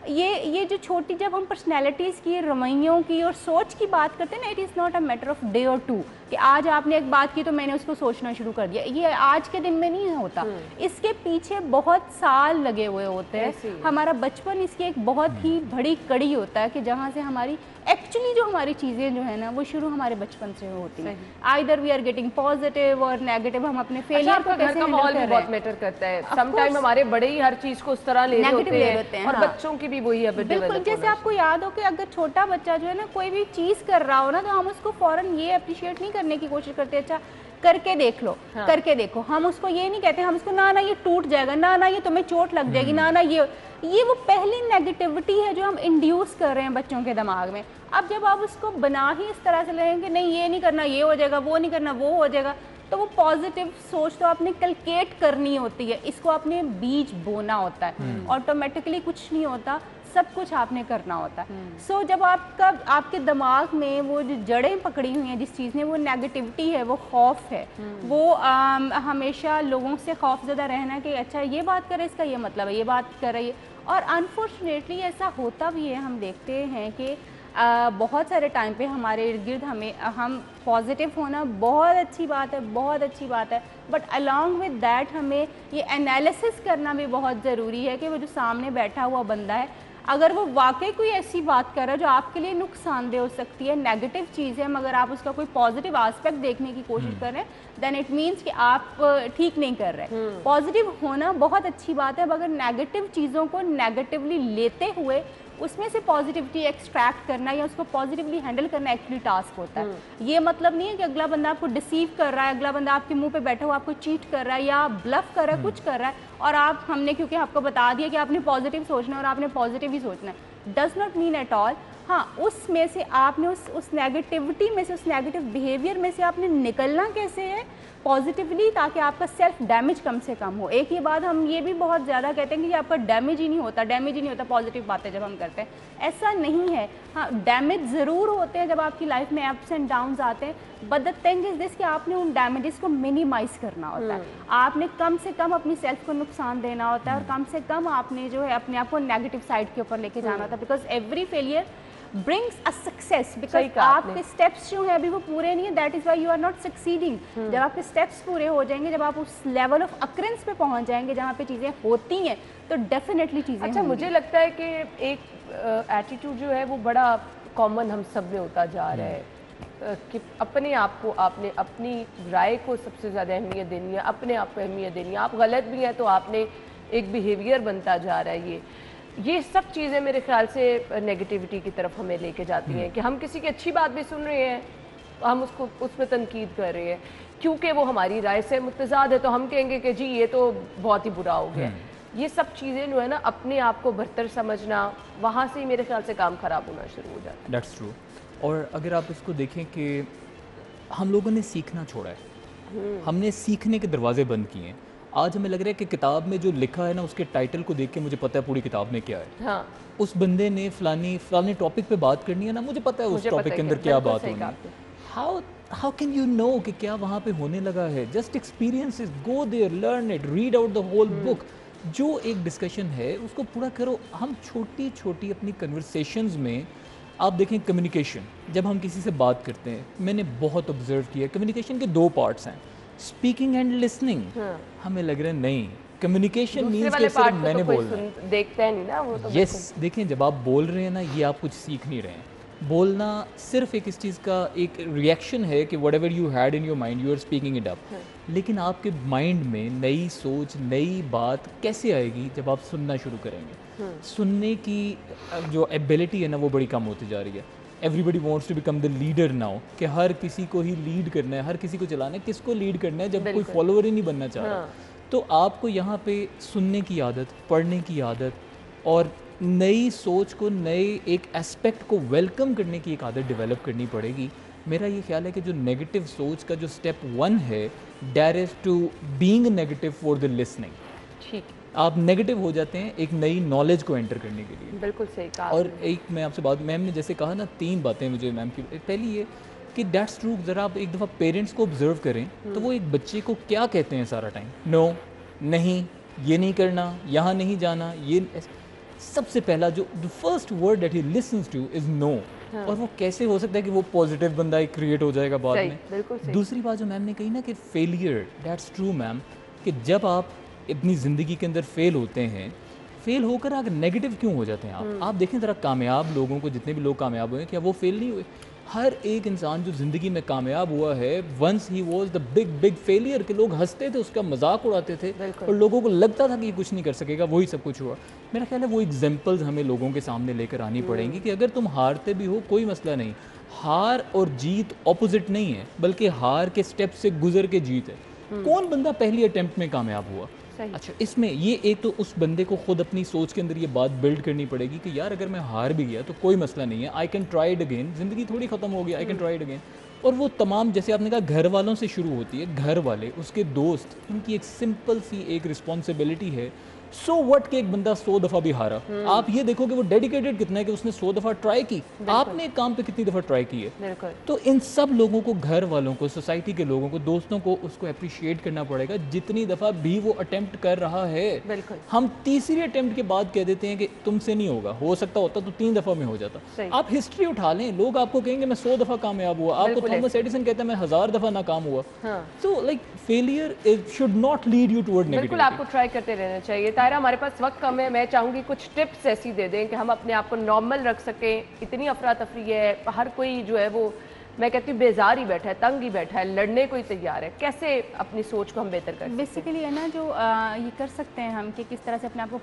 ये जो छोटी, जब हम पर्सनैलिटीज़ की, रवैयों की और सोच की बात करते हैं ना, it is not a matter of day और टू कि आज आपने एक बात की तो मैंने उसको सोचना शुरू कर दिया। ये आज के दिन में नहीं होता, इसके पीछे बहुत साल लगे हुए होते हैं। हमारा बचपन इसकी एक बहुत ही बड़ी कड़ी होता है कि जहाँ से हमारी एक्चुअली जो हमारी चीज़ें जो है ना वो शुरू हमारे बचपन से होती हैं। Either we are getting positive और नेगेटिव, हम अपने फेलियर को घर का माहौल भी बहुत मैटर करता है। समटाइम हमारे बड़े ही हर चीज़ को उस तरह ले रहे होते हैं और बच्चों की भी वही हैबिट डेवलप। बिल्कुल, जैसे आपको याद हो कि अगर छोटा बच्चा जो है ना कोई भी चीज़ कर रहा हो ना, तो हम उसको फौरन ये अप्रिशिएट नहीं करने की कोशिश करते, अच्छा करके देख लो, करके देखो। हम उसको ये नहीं कहते, हम उसको ना ये टूट जाएगा, ना ये तुम्हें चोट लग जाएगी, ना ये वो पहली नेगेटिविटी है जो हम इंड्यूस कर रहे हैं बच्चों के दिमाग में। अब जब आप उसको बना ही इस तरह से लेंगे कि नहीं ये नहीं करना, ये हो जाएगा, वो नहीं करना, वो हो जाएगा, तो वो पॉजिटिव सोच तो आपने कल्केट करनी होती है, इसको आपने बीज बोना होता है। ऑटोमेटिकली कुछ नहीं होता, सब कुछ आपने करना होता है। सो जब आपके दिमाग में वो जो जड़ें पकड़ी हुई हैं जिस चीज़ ने, वो नेगेटिविटी है, वो खौफ है, वो हमेशा लोगों से खौफज़दा रहना कि अच्छा ये बात करे, इसका ये मतलब है, ये बात कर रही है। और अनफॉर्चुनेटली ऐसा होता भी है, हम देखते हैं कि बहुत सारे टाइम पे हमारे इर्द गिर्द हम पॉजिटिव होना बहुत अच्छी बात है, बहुत अच्छी बात है, बट अलॉन्ग विद दैट हमें ये एनालिसिस करना भी बहुत ज़रूरी है कि वो जो सामने बैठा हुआ बंदा है, अगर वो वाकई कोई ऐसी बात कर रहा है जो आपके लिए नुकसानदेह हो सकती है, नेगेटिव चीज़ है, मगर आप उसका कोई पॉजिटिव एस्पेक्ट देखने की कोशिश कर रहे हैं, देन इट मीन्स कि आप ठीक नहीं कर रहे। पॉजिटिव होना बहुत अच्छी बात है, मगर नेगेटिव चीज़ों को नेगेटिवली लेते हुए उसमें से पॉजिटिविटी एक्सट्रैक्ट करना या उसको पॉजिटिवली हैंडल करना एक्चुअली टास्क होता है। ये मतलब नहीं है कि अगला बंदा आपको डिसीव कर रहा है, अगला बंदा आपके मुंह पे बैठा हुआ आपको चीट कर रहा है या ब्लफ कर रहा है, कुछ कर रहा है, और हमने क्योंकि आपको बता दिया कि आपने पॉजिटिव सोचना है और आपने पॉजिटिव ही सोचना है, does not mean at all. हाँ, उसमें से आपने उस नेगेटिविटी में से, उस नेगेटिव बिहेवियर में से आपने निकलना कैसे है पॉजिटिवली, ताकि आपका सेल्फ डैमेज कम से कम हो। एक ही बात हम ये भी बहुत ज़्यादा कहते हैं कि आपका डैमेज ही नहीं होता पॉजिटिव बातें जब हम करते हैं, ऐसा नहीं है। हाँ, डैमेज ज़रूर होते हैं जब आपकी लाइफ में अप्स एंड डाउन्स आते हैं, but the thing is this कि आपने उन डैमेजेस को मिनिमाइज करना होता है। आपने कम से कम अपनी सेल्फ को नुकसान देना होता है और कम से कम आपने जो है अपने आप को नेगेटिव साइड के ऊपर लेके जाना होता है, because every failure brings a success, because आपके स्टेप्स जो हैं अभी वो पूरे नहीं है, that is why you are not succeeding। जब आपके स्टेप्स पूरे हो जाएंगे, जब आप उस लेवल ऑफ अक्रेंस पे पहुंच जाएंगे जहाँ पे चीज़ें होती हैं, तो डेफिनेटली चीज़ें अच्छा, मुझे लगता है कि एक एटीट्यूड जो है वो बड़ा कॉमन हम सब में होता जा रहा है कि अपने आप को, आपने अपनी राय को सबसे ज़्यादा अहमियत देनी है, अपने आप को अहमियत देनी है। आप गलत भी हैं तो आपने एक बिहेवियर बनता जा रहा है। ये सब चीज़ें मेरे ख्याल से नेगेटिविटी की तरफ हमें लेके जाती हैं कि हम किसी की अच्छी बात भी सुन रहे हैं, हम उसको उसमें तनकीद कर रहे हैं, क्योंकि वो हमारी राय से मुतज़ाद है तो हम कहेंगे कि जी ये तो बहुत ही बुरा हो गया। ये सब चीज़ें जो है ना, अपने आप को बहतर समझना, वहाँ से ही मेरे ख्याल से काम ख़राब होना शुरू हो जाता है। That's true. और अगर आप इसको देखें कि हम लोगों ने सीखना छोड़ा है, हमने सीखने के दरवाजे बंद किए हैं। आज हमें लग रहा है कि किताब में जो लिखा है ना, उसके टाइटल को देख के मुझे पता है पूरी किताब में क्या है। हाँ। उस बंदे ने फलानी टॉपिक पे बात करनी है ना, मुझे पता है उस टॉपिक के अंदर क्या बात होनी है। हाउ कैन यू नो कि क्या वहाँ पे होने लगा है? Just experiences, go there, learn it, read out the whole book. जो एक डिस्कशन है उसको पूरा करो। हम छोटी छोटी अपनी कन्वर्सेशंस में, आप देखें कम्युनिकेशन, जब हम किसी से बात करते हैं, मैंने बहुत ऑब्जर्व किया कम्युनिकेशन के दो पार्ट्स हैं, स्पीकिंग एंड लिसनिंग। हमें लग रहा है नहीं, कम्युनिकेशन मीन्स कि सिर्फ मैंने बोलना है, देखते हैं नहीं ना वो तो। यस, देखें जब आप बोल रहे हैं ना, ये आप कुछ सीख नहीं रहे हैं। बोलना सिर्फ एक इस चीज़ का एक रिएक्शन है कि whatever you had in your mind you are speaking it up, लेकिन आपके माइंड में नई सोच, नई बात कैसे आएगी जब आप सुनना शुरू करेंगे। सुनने की जो एबिलिटी है ना, वो बड़ी कम होती जा रही है। Everybody wants to become the leader now, कि हर किसी को ही लीड करना है, हर किसी को चलाना है। किसको लीड करना है जब कोई फॉलोअर ही नहीं बनना चाह रहा। तो आपको यहाँ पे सुनने की आदत, पढ़ने की आदत और नई सोच को, नए एक एस्पेक्ट को वेलकम करने की एक आदत डेवलप करनी पड़ेगी। मेरा ये ख्याल है कि जो नेगेटिव सोच का जो स्टेप 1 है, that is to being negative for the listening. ठीक, आप नेगेटिव हो जाते हैं एक नई नॉलेज को एंटर करने के लिए। बिल्कुल सही कहा। और एक मैं आपसे बात, मैम ने जैसे कहा ना, 3 बातें मुझे मैम की, पहली ये कि दैट्स ट्रू। ज़रा आप एक दफ़ा पेरेंट्स को ऑब्जर्व करें तो वो एक बच्चे को क्या कहते हैं सारा टाइम, नो, नहीं, ये नहीं करना, यहाँ नहीं जाना, ये सबसे पहला जो the first word that he listens to is no. और वो कैसे हो सकता है कि वो पॉजिटिव बंदा एक क्रिएट हो जाएगा बाद में। दूसरी बात जो मैम ने कही ना कि फेलियर, दैट्स ट्रू मैम, कि जब आप अपनी ज़िंदगी के अंदर फेल होते हैं, फेल होकर अगर नेगेटिव क्यों हो जाते हैं आप देखें ज़रा कामयाब लोगों को, जितने भी लोग कामयाब हुए, क्या वो फेल नहीं हुए? हर एक इंसान जो ज़िंदगी में कामयाब हुआ है, once he was the big failure, के लोग हंसते थे, उसका मजाक उड़ाते थे और लोगों को लगता था कि ये कुछ नहीं कर सकेगा, वही सब कुछ हुआ। मेरा ख्याल है वो एग्जाम्पल्स हमें लोगों के सामने लेकर आनी पड़ेंगी कि अगर तुम हारते भी हो कोई मसला नहीं, हार और जीत ऑपोजिट नहीं है, बल्कि हार के स्टेप से गुजर के जीत है। कौन बंदा पहली अटेम्प्ट में कामयाब हुआ? अच्छा, इसमें ये एक तो उस बंदे को खुद अपनी सोच के अंदर ये बात बिल्ड करनी पड़ेगी कि यार अगर मैं हार भी गया तो कोई मसला नहीं है, I can try it again, ज़िंदगी थोड़ी ख़त्म हो गई, I can try it again. और वो तमाम, जैसे आपने कहा, घर वालों से शुरू होती है, घर वाले, उसके दोस्त, उनकी एक सिंपल सी एक रिस्पॉन्सिबिलिटी है। सो व्हाट कि एक बंदा 100 दफ़ा भी हारा, आप ये देखो कि वो डेडिकेटेड कितना है कि उसने 100 दफ़ा ट्राई की, आपने एक काम पे कितनी दफ़ा ट्राई की है। तो इन सब लोगों को, घर वालों को, सोसाइटी के लोगों को, दोस्तों को, उसको अप्रिशिएट करना पड़ेगा जितनी दफ़ा भी वो अटेम्प्ट कर रहा है। हम तीसरी अटेम्प्ट के बाद कह देते हैं कि तुमसे नहीं होगा, हो सकता होता तो 3 दफ़ा में हो जाता। आप हिस्ट्री उठा लें, लोग आपको कहेंगे मैं 100 दफ़ा कामयाब हुआ, आपको थॉमस एडिसन कहता है मैं 1000 दफ़ा नाकाम हुआ। So like failure should not lead you toward negativity. बिल्कुल, आपको ट्राई करते रहना चाहिए। तायरा, हमारे पास वक्त कम है, मैं चाहूँगी कुछ टिप्स ऐसी दे दें कि हम अपने आप को नॉर्मल रख सकें। इतनी अफरा तफरी है, हर कोई जो है वो, मैं कहती हूँ, बेजार ही बैठा है, तंग ही बैठा है, लड़ने को ही तैयार है। कैसे अपनी सोच को हम बेहतर कर सकते हैं? बेसिकली है ना, जो ये कर सकते हैं हम कि किस तरह से अपने आप को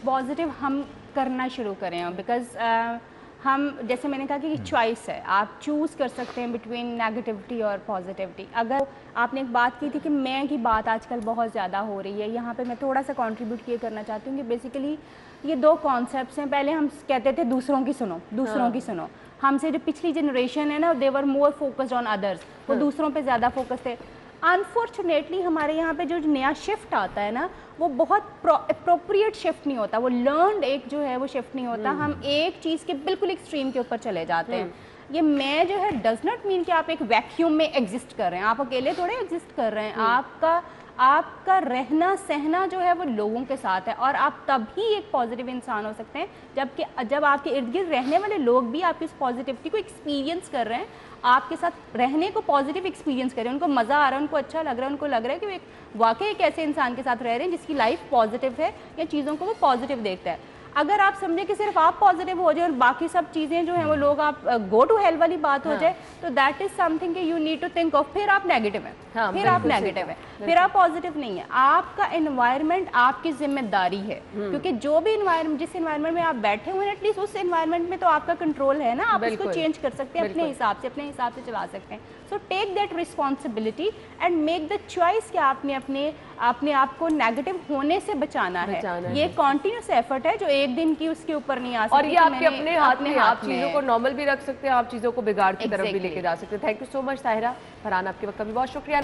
पॉजिटिव हम करना शुरू करें, बिकॉज हम जैसे मैंने कहा कि चॉइस है, आप चूज़ कर सकते हैं बिटवीन नेगेटिविटी और पॉजिटिविटी। अगर आपने एक बात की थी कि मैं की बात आजकल बहुत ज़्यादा हो रही है, यहाँ पे मैं थोड़ा सा कंट्रीब्यूट किए करना चाहती हूँ कि बेसिकली ये दो कॉन्सेप्ट्स हैं। पहले हम कहते थे दूसरों की सुनो, दूसरों की सुनो। हमसे जो पिछली जनरेशन है ना, दे वर मोर फोकस्ड ऑन अदर्स, वो दूसरों पे ज़्यादा फोकस थे। अनफॉर्चुनेटली हमारे यहाँ पे जो नया शिफ्ट आता है ना, वो बहुत अप्रोप्रिएट शिफ्ट नहीं होता, वो लर्नड एक जो है वो शिफ्ट नहीं होता। हम एक चीज़ के बिल्कुल एक्सट्रीम के ऊपर चले जाते हैं। ये मैं जो है डज नॉट मीन कि आप एक वैक्यूम में एग्जिस्ट कर रहे हैं, आप अकेले थोड़े एग्जिस्ट कर रहे हैं। आपका रहना सहना जो है वो लोगों के साथ है, और आप तभी एक पॉजिटिव इंसान हो सकते हैं जबकि जब आपके इर्द गिर्द रहने वाले लोग भी आपकी इस पॉजिटिविटी को एक्सपीरियंस कर रहे हैं, आपके साथ रहने को पॉजिटिव एक्सपीरियंस कर रहे हैं, उनको मज़ा आ रहा है, उनको अच्छा लग रहा है, उनको लग रहा है कि वो एक वाकई एक ऐसे इंसान के साथ रह रहे हैं जिसकी लाइफ पॉजिटिव है या चीज़ों को वो पॉजिटिव देखता है। अगर आप समझे कि सिर्फ आप पॉजिटिव हो जाए और बाकी सब चीज़ें जो हैं वो लोग आप गो टू हेल वाली बात हो जाए, तो दैट इज समथिंग कि you need to think of. फिर आप नेगेटिव हैं, फिर आप नेगेटिव हैं, फिर आप पॉजिटिव नहीं है। आपका एनवायरनमेंट आपकी जिम्मेदारी है, क्योंकि जो भी एनवायरनमेंट, जिस एनवायरनमेंट में आप बैठे हुए हैं, एटलीस्ट उस एनवायरनमेंट में तो आपका कंट्रोल है ना, आप उसको चेंज कर सकते हैं अपने हिसाब से चला सकते हैं। So take that responsibility and make the choice कि आपने अपने आप को नेगेटिव होने से बचाना है। ये कॉन्टिन्यूस एफर्ट है जो एक दिन की उसके ऊपर नहीं आ सकती। और ये आपके अपने हाथ में, आप चीज़ों को नॉर्मल भी रख सकते हैं, आप चीज़ों को बिगाड़ की तरफ भी लेके जा सकते हैं। Thank you so much Tahira Farhan, आपके वक्त का भी बहुत शुक्रिया।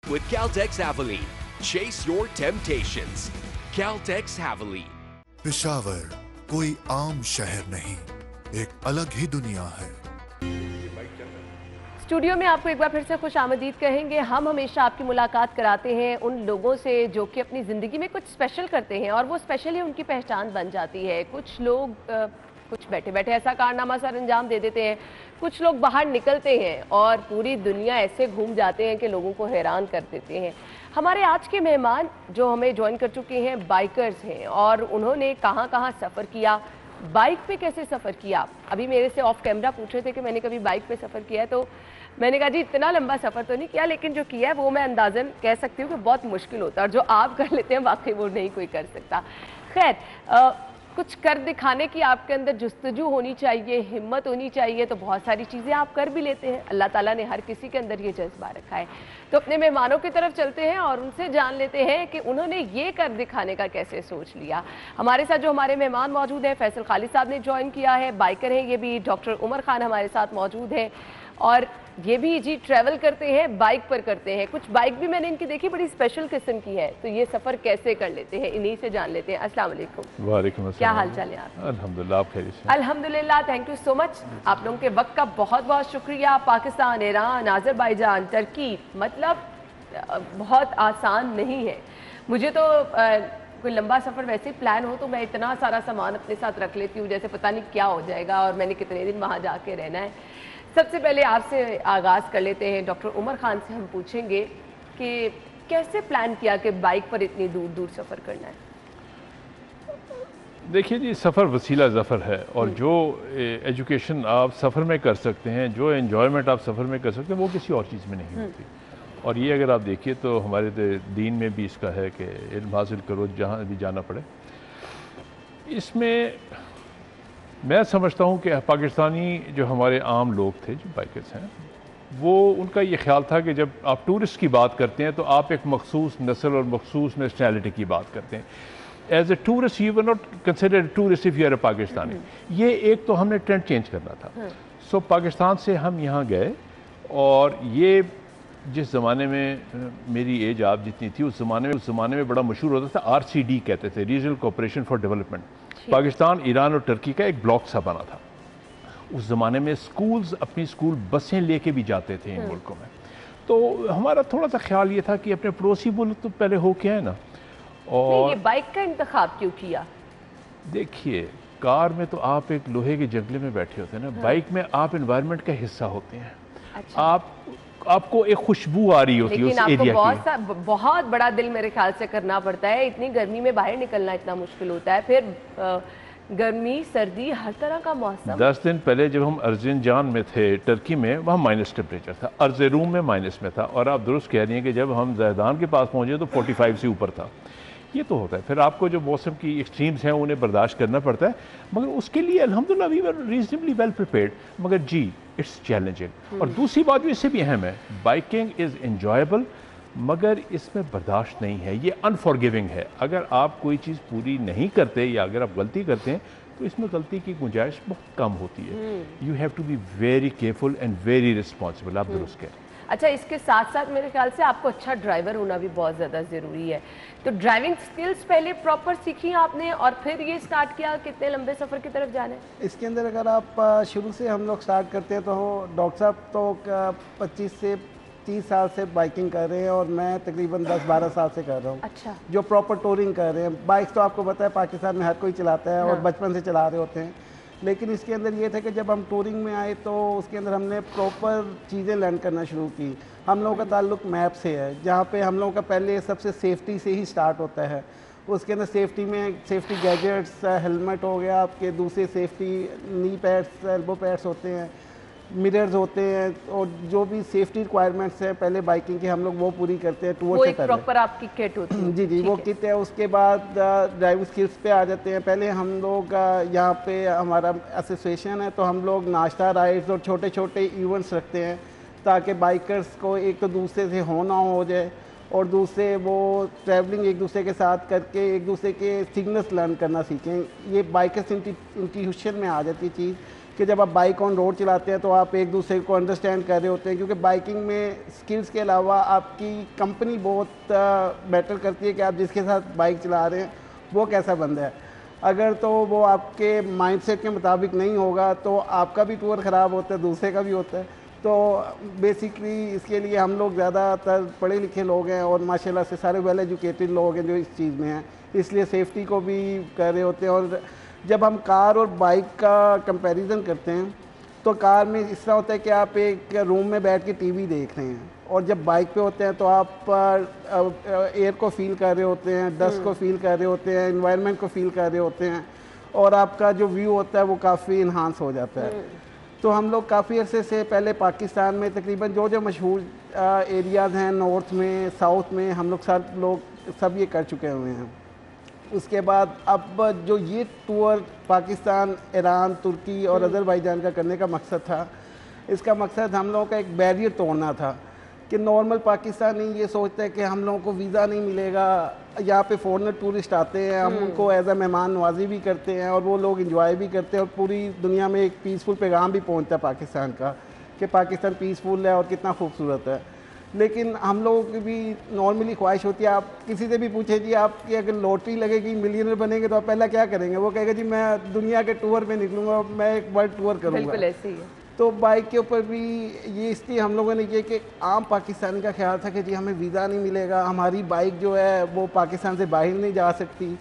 With Caltex Havaline, chase your temptations. Caltex Havaline. Peshawar कोई आम शहर नहीं, एक अलग ही दुनिया है। स्टूडियो में आपको एक बार फिर से खुश आमदीद कहेंगे। हम हमेशा आपकी मुलाकात कराते हैं उन लोगों से जो कि अपनी ज़िंदगी में कुछ स्पेशल करते हैं और वो स्पेशल ही उनकी पहचान बन जाती है। कुछ लोग कुछ बैठे बैठे ऐसा कारनामा सर अंजाम दे देते हैं, कुछ लोग बाहर निकलते हैं और पूरी दुनिया ऐसे घूम जाते हैं कि लोगों को हैरान कर देते हैं। हमारे आज के मेहमान जो हमें ज्वाइन कर चुके हैं बाइकर्स हैं और उन्होंने कहाँ कहाँ सफ़र किया, बाइक पे कैसे सफ़र किया। अभी मेरे से ऑफ कैमरा पूछ रहे थे कि मैंने कभी बाइक पे सफ़र किया है, तो मैंने कहा जी इतना लंबा सफ़र तो नहीं किया, लेकिन जो किया है वो मैं अंदाज़न कह सकती हूँ कि बहुत मुश्किल होता है और जो आप कर लेते हैं वाकई वो नहीं कोई कर सकता। खैर कुछ कर दिखाने की आपके अंदर जुस्तजू होनी चाहिए, हिम्मत होनी चाहिए, तो बहुत सारी चीज़ें आप कर भी लेते हैं। अल्लाह ताला ने हर किसी के अंदर ये जज्बा रखा है। तो अपने मेहमानों की तरफ चलते हैं और उनसे जान लेते हैं कि उन्होंने ये कर दिखाने का कैसे सोच लिया। हमारे साथ जो हमारे मेहमान मौजूद हैं, फैसल खालिद साहब ने ज्वाइन किया है, बाइकर हैं ये भी। डॉक्टर उमर खान हमारे साथ मौजूद हैं और ये भी जी ट्रैवल करते हैं, बाइक पर करते हैं। कुछ बाइक भी मैंने इनकी देखी बड़ी स्पेशल किस्म की है, तो ये सफ़र कैसे कर लेते हैं इन्हीं से जान लेते हैं। अस्सलाम वालेकुम। वालेकुम अस्सलाम। क्या हाल चाल है आप? अल्हम्दुलिल्लाह, आप खैरियत से? अल्हम्दुलिल्लाह, थैंक यू सो मच। आप लोगों के वक्त का बहुत बहुत शुक्रिया। पाकिस्तान, ईरान, आज़रबाईजान, टर्की, मतलब बहुत आसान नहीं है। मुझे तो कोई लंबा सफ़र वैसे प्लान हो तो मैं इतना सारा सामान अपने साथ रख लेती हूँ जैसे पता नहीं क्या हो जाएगा और मैंने कितने दिन वहाँ जाके रहना है। सबसे पहले आपसे आगाज़ कर लेते हैं, डॉक्टर उमर खान से हम पूछेंगे कि कैसे प्लान किया कि बाइक पर इतनी दूर दूर सफ़र करना है। देखिए जी, सफ़र वसीला ज़फ़र है और जो एजुकेशन आप सफ़र में कर सकते हैं, जो एन्जॉयमेंट आप सफ़र में कर सकते हैं, वो किसी और चीज़ में नहीं होती। और ये अगर आप देखिए तो हमारे दीन में भी इसका है कि इल्म हासिल करो जहाँ भी जाना पड़े। इसमें मैं समझता हूँ कि पाकिस्तानी जो हमारे आम लोग थे, जो बाइकर्स हैं, वो उनका ये ख्याल था कि जब आप टूरिस्ट की बात करते हैं तो आप एक मखसूस नस्ल और मखसूस नेशनैलिटी की बात करते हैं। As a tourist you were not considered tourist if you are a Pakistani. ये एक तो हमने ट्रेंड चेंज करना था। सो पाकिस्तान से हम यहाँ गए और ये जिस ज़माने में मेरी एज आप जितनी थी, उस ज़माने में बड़ा मशहूर होता था, RCD कहते थे, regional cooperation for development. Pakistan, Iran और टर्की का एक ब्लॉक सा बना था। उस ज़माने में स्कूल्स अपनी स्कूल बसें लेके भी जाते थे इन मुल्कों में। तो हमारा थोड़ा सा ख्याल ये था कि अपने पड़ोसी मुल्क तो पहले हो के आए ना। और ये बाइक का इंतखाब क्यों किया? देखिए, कार में तो आप एक लोहे के जंगले में बैठे होते हैं ना, बाइक में आप एनवायरनमेंट का हिस्सा होते हैं। अच्छा। आपको एक खुशबू आ रही होती है उस एरिया की। बहुत बड़ा दिल मेरे ख्याल से करना पड़ता है, इतनी गर्मी में बाहर निकलना इतना मुश्किल होता है। फिर गर्मी सर्दी हर तरह का मौसम। 10 दिन पहले जब हम अर्जेंजान में थे टर्की में, वहाँ माइनस टेम्परेचर था, अर्जेरूम में माइनस में था। और आप दुरुस्त कह रही हैं कि जब हम जैदान के पास पहुँचे तो 45 से ऊपर था। ये तो होता है। फिर आपको जो मौसम की एक्सट्रीम्स हैं उन्हें बर्दाश्त करना पड़ता है, मगर उसके लिए अल्हम्दुलिल्लाह we were reasonably well prepared. मगर जी इट्स चैलेंजिंग। और दूसरी बात जो इससे भी अहम है, बाइकिंग इज़ इंजॉयबल मगर इसमें बर्दाश्त नहीं है, ये अनफॉरगिविंग है। अगर आप कोई चीज़ पूरी नहीं करते या अगर आप गलती करते हैं तो इसमें गलती की गुंजाइश बहुत कम होती है। You have to be very careful and very responsible. आप दुरुस्त करें। अच्छा, इसके साथ साथ मेरे ख्याल से आपको अच्छा ड्राइवर होना भी बहुत ज़्यादा ज़रूरी है। तो ड्राइविंग स्किल्स पहले प्रॉपर सीखी आपने और फिर ये स्टार्ट किया कितने लंबे सफ़र की तरफ जाना है? इसके अंदर अगर आप शुरू से हम लोग स्टार्ट करते हैं तो डॉक्टर साहब तो 25 से 30 साल से बाइकिंग कर रहे हैं और मैं तकरीबन 10-12 साल से कर रहा हूँ। अच्छा। जो प्रॉपर टूरिंग कर रहे हैं। बाइक तो आपको पता है पाकिस्तान में हर कोई चलाता है और बचपन से चला रहे होते हैं, लेकिन इसके अंदर ये था कि जब हम टूरिंग में आए तो उसके अंदर हमने प्रॉपर चीज़ें लर्न करना शुरू की। हम लोगों का ताल्लुक मैप से है, जहाँ पे हम लोगों का पहले सबसे सेफ्टी से ही स्टार्ट होता है। उसके अंदर सेफ्टी में सेफ्टी गैजेट्स, हेलमेट हो गया आपके, दूसरे safety knee pads, elbow pads होते हैं, मिरर्स होते हैं, और जो भी सेफ्टी रिक्वायरमेंट्स हैं पहले बाइकिंग की हम लोग वो पूरी करते हैं टूर से पहले। प्रॉपर आपकी किट होती है? जी जी, वो किट है। उसके बाद ड्राइविंग स्किल्स पे आ जाते हैं। पहले हम लोग यहाँ पे हमारा एसोसिएशन है तो हम लोग नाश्ता, राइड्स और छोटे छोटे इवेंट्स रखते हैं ताकि बाइकर्स को एक तो दूसरे से होना हो जाए और दूसरे वो ट्रैवलिंग एक दूसरे के साथ करके एक दूसरे के सिग्नल्स लर्न करना सीखें। ये बाइकर्स इंस्टीट्यूशन में आ जाती चीज़ कि जब आप बाइक ऑन रोड चलाते हैं तो आप एक दूसरे को अंडरस्टैंड कर रहे होते हैं, क्योंकि बाइकिंग में स्किल्स के अलावा आपकी कंपनी बहुत मैटर करती है कि आप जिसके साथ बाइक चला रहे हैं वो कैसा बंदा है। अगर तो वो आपके माइंडसेट के मुताबिक नहीं होगा तो आपका भी टूर ख़राब होता है, दूसरे का भी होता है। तो बेसिकली इसके लिए हम लोग ज़्यादातर पढ़े लिखे लोग हैं और माशाल्लाह से सारे वेल एजुकेटेड लोग हैं जो इस चीज़ में हैं, इसलिए सेफ्टी को भी कर रहे होते हैं। और जब हम कार और बाइक का कंपैरिजन करते हैं तो कार में इस तरह होता है कि आप एक रूम में बैठ के टीवी देख रहे हैं, और जब बाइक पे होते हैं तो आप एयर को फील कर रहे होते हैं, डस्ट को फील कर रहे होते हैं, एनवायरनमेंट को फील कर रहे होते हैं, और आपका जो व्यू होता है वो काफ़ी इन्हांस हो जाता है। तो हम लोग काफ़ी अरसे से पहले पाकिस्तान में तकरीबन जो मशहूर एरियाज़ हैं नॉर्थ में, साउथ में, हम लोग सब ये कर चुके हुए हैं। उसके बाद अब जो ये टूर पाकिस्तान, ईरान, तुर्की और अज़रबैजान का करने का मकसद था, इसका मकसद हम लोगों का एक बैरियर तोड़ना था कि नॉर्मल पाकिस्तानी ये सोचता है कि हम लोगों को वीज़ा नहीं मिलेगा। यहाँ पे फॉरेनर टूरिस्ट आते हैं, हम उनको एज अ मेहमान नवाजी भी करते हैं और वो लोग इंजॉय भी करते हैं, और पूरी दुनिया में एक पीसफुल पैगाम भी पहुँचता है पाकिस्तान का कि पाकिस्तान पीसफुल है और कितना खूबसूरत है। लेकिन हम लोगों की भी नॉर्मली ख्वाहिश होती है, आप किसी से भी पूछे जी आपकी अगर लॉटरी लगेगी, मिलियनर बनेंगे तो आप पहला क्या करेंगे? वो कहेगा जी मैं दुनिया के टूर पे निकलूँगा, मैं एक वर्ल्ड टूर करूँगा। बिल्कुल ऐसे ही है। तो बाइक के ऊपर भी ये इसलिए हम लोगों ने किया कि आम पाकिस्तानी का ख्याल था कि जी हमें वीज़ा नहीं मिलेगा, हमारी बाइक जो है वो पाकिस्तान से बाहर नहीं जा सकती,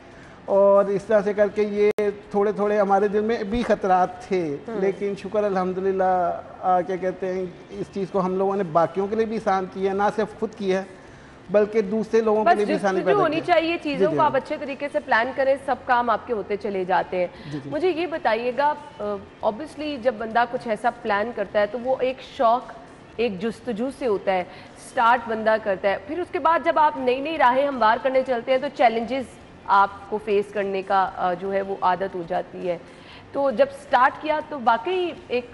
और इस तरह से करके ये थोड़े थोड़े हमारे दिल में भी खतरात थे। लेकिन शुक्र अल्हम्दुलिल्लाह क्या कहते हैं, इस चीज़ को हम लोगों ने बाकियों के लिए भी आसान किया, ना सिर्फ खुद किया बल्कि दूसरे लोगों के लिए भी आसानी पैदा होनी चाहिए चीज़ों को आप अच्छे तरीके से प्लान करें, सब काम आपके होते चले जाते हैं। मुझे ये बताइएगा, ऑब्वियसली जब बंदा कुछ ऐसा प्लान करता है तो वो एक शौक, एक जुस्तजू से होता है, स्टार्ट बंदा करता है, फिर उसके बाद जब आप नई नई राहें हमवार करने चलते हैं तो चैलेंजेस आपको फेस करने का जो है वो आदत हो जाती है। तो जब स्टार्ट किया तो वाकई एक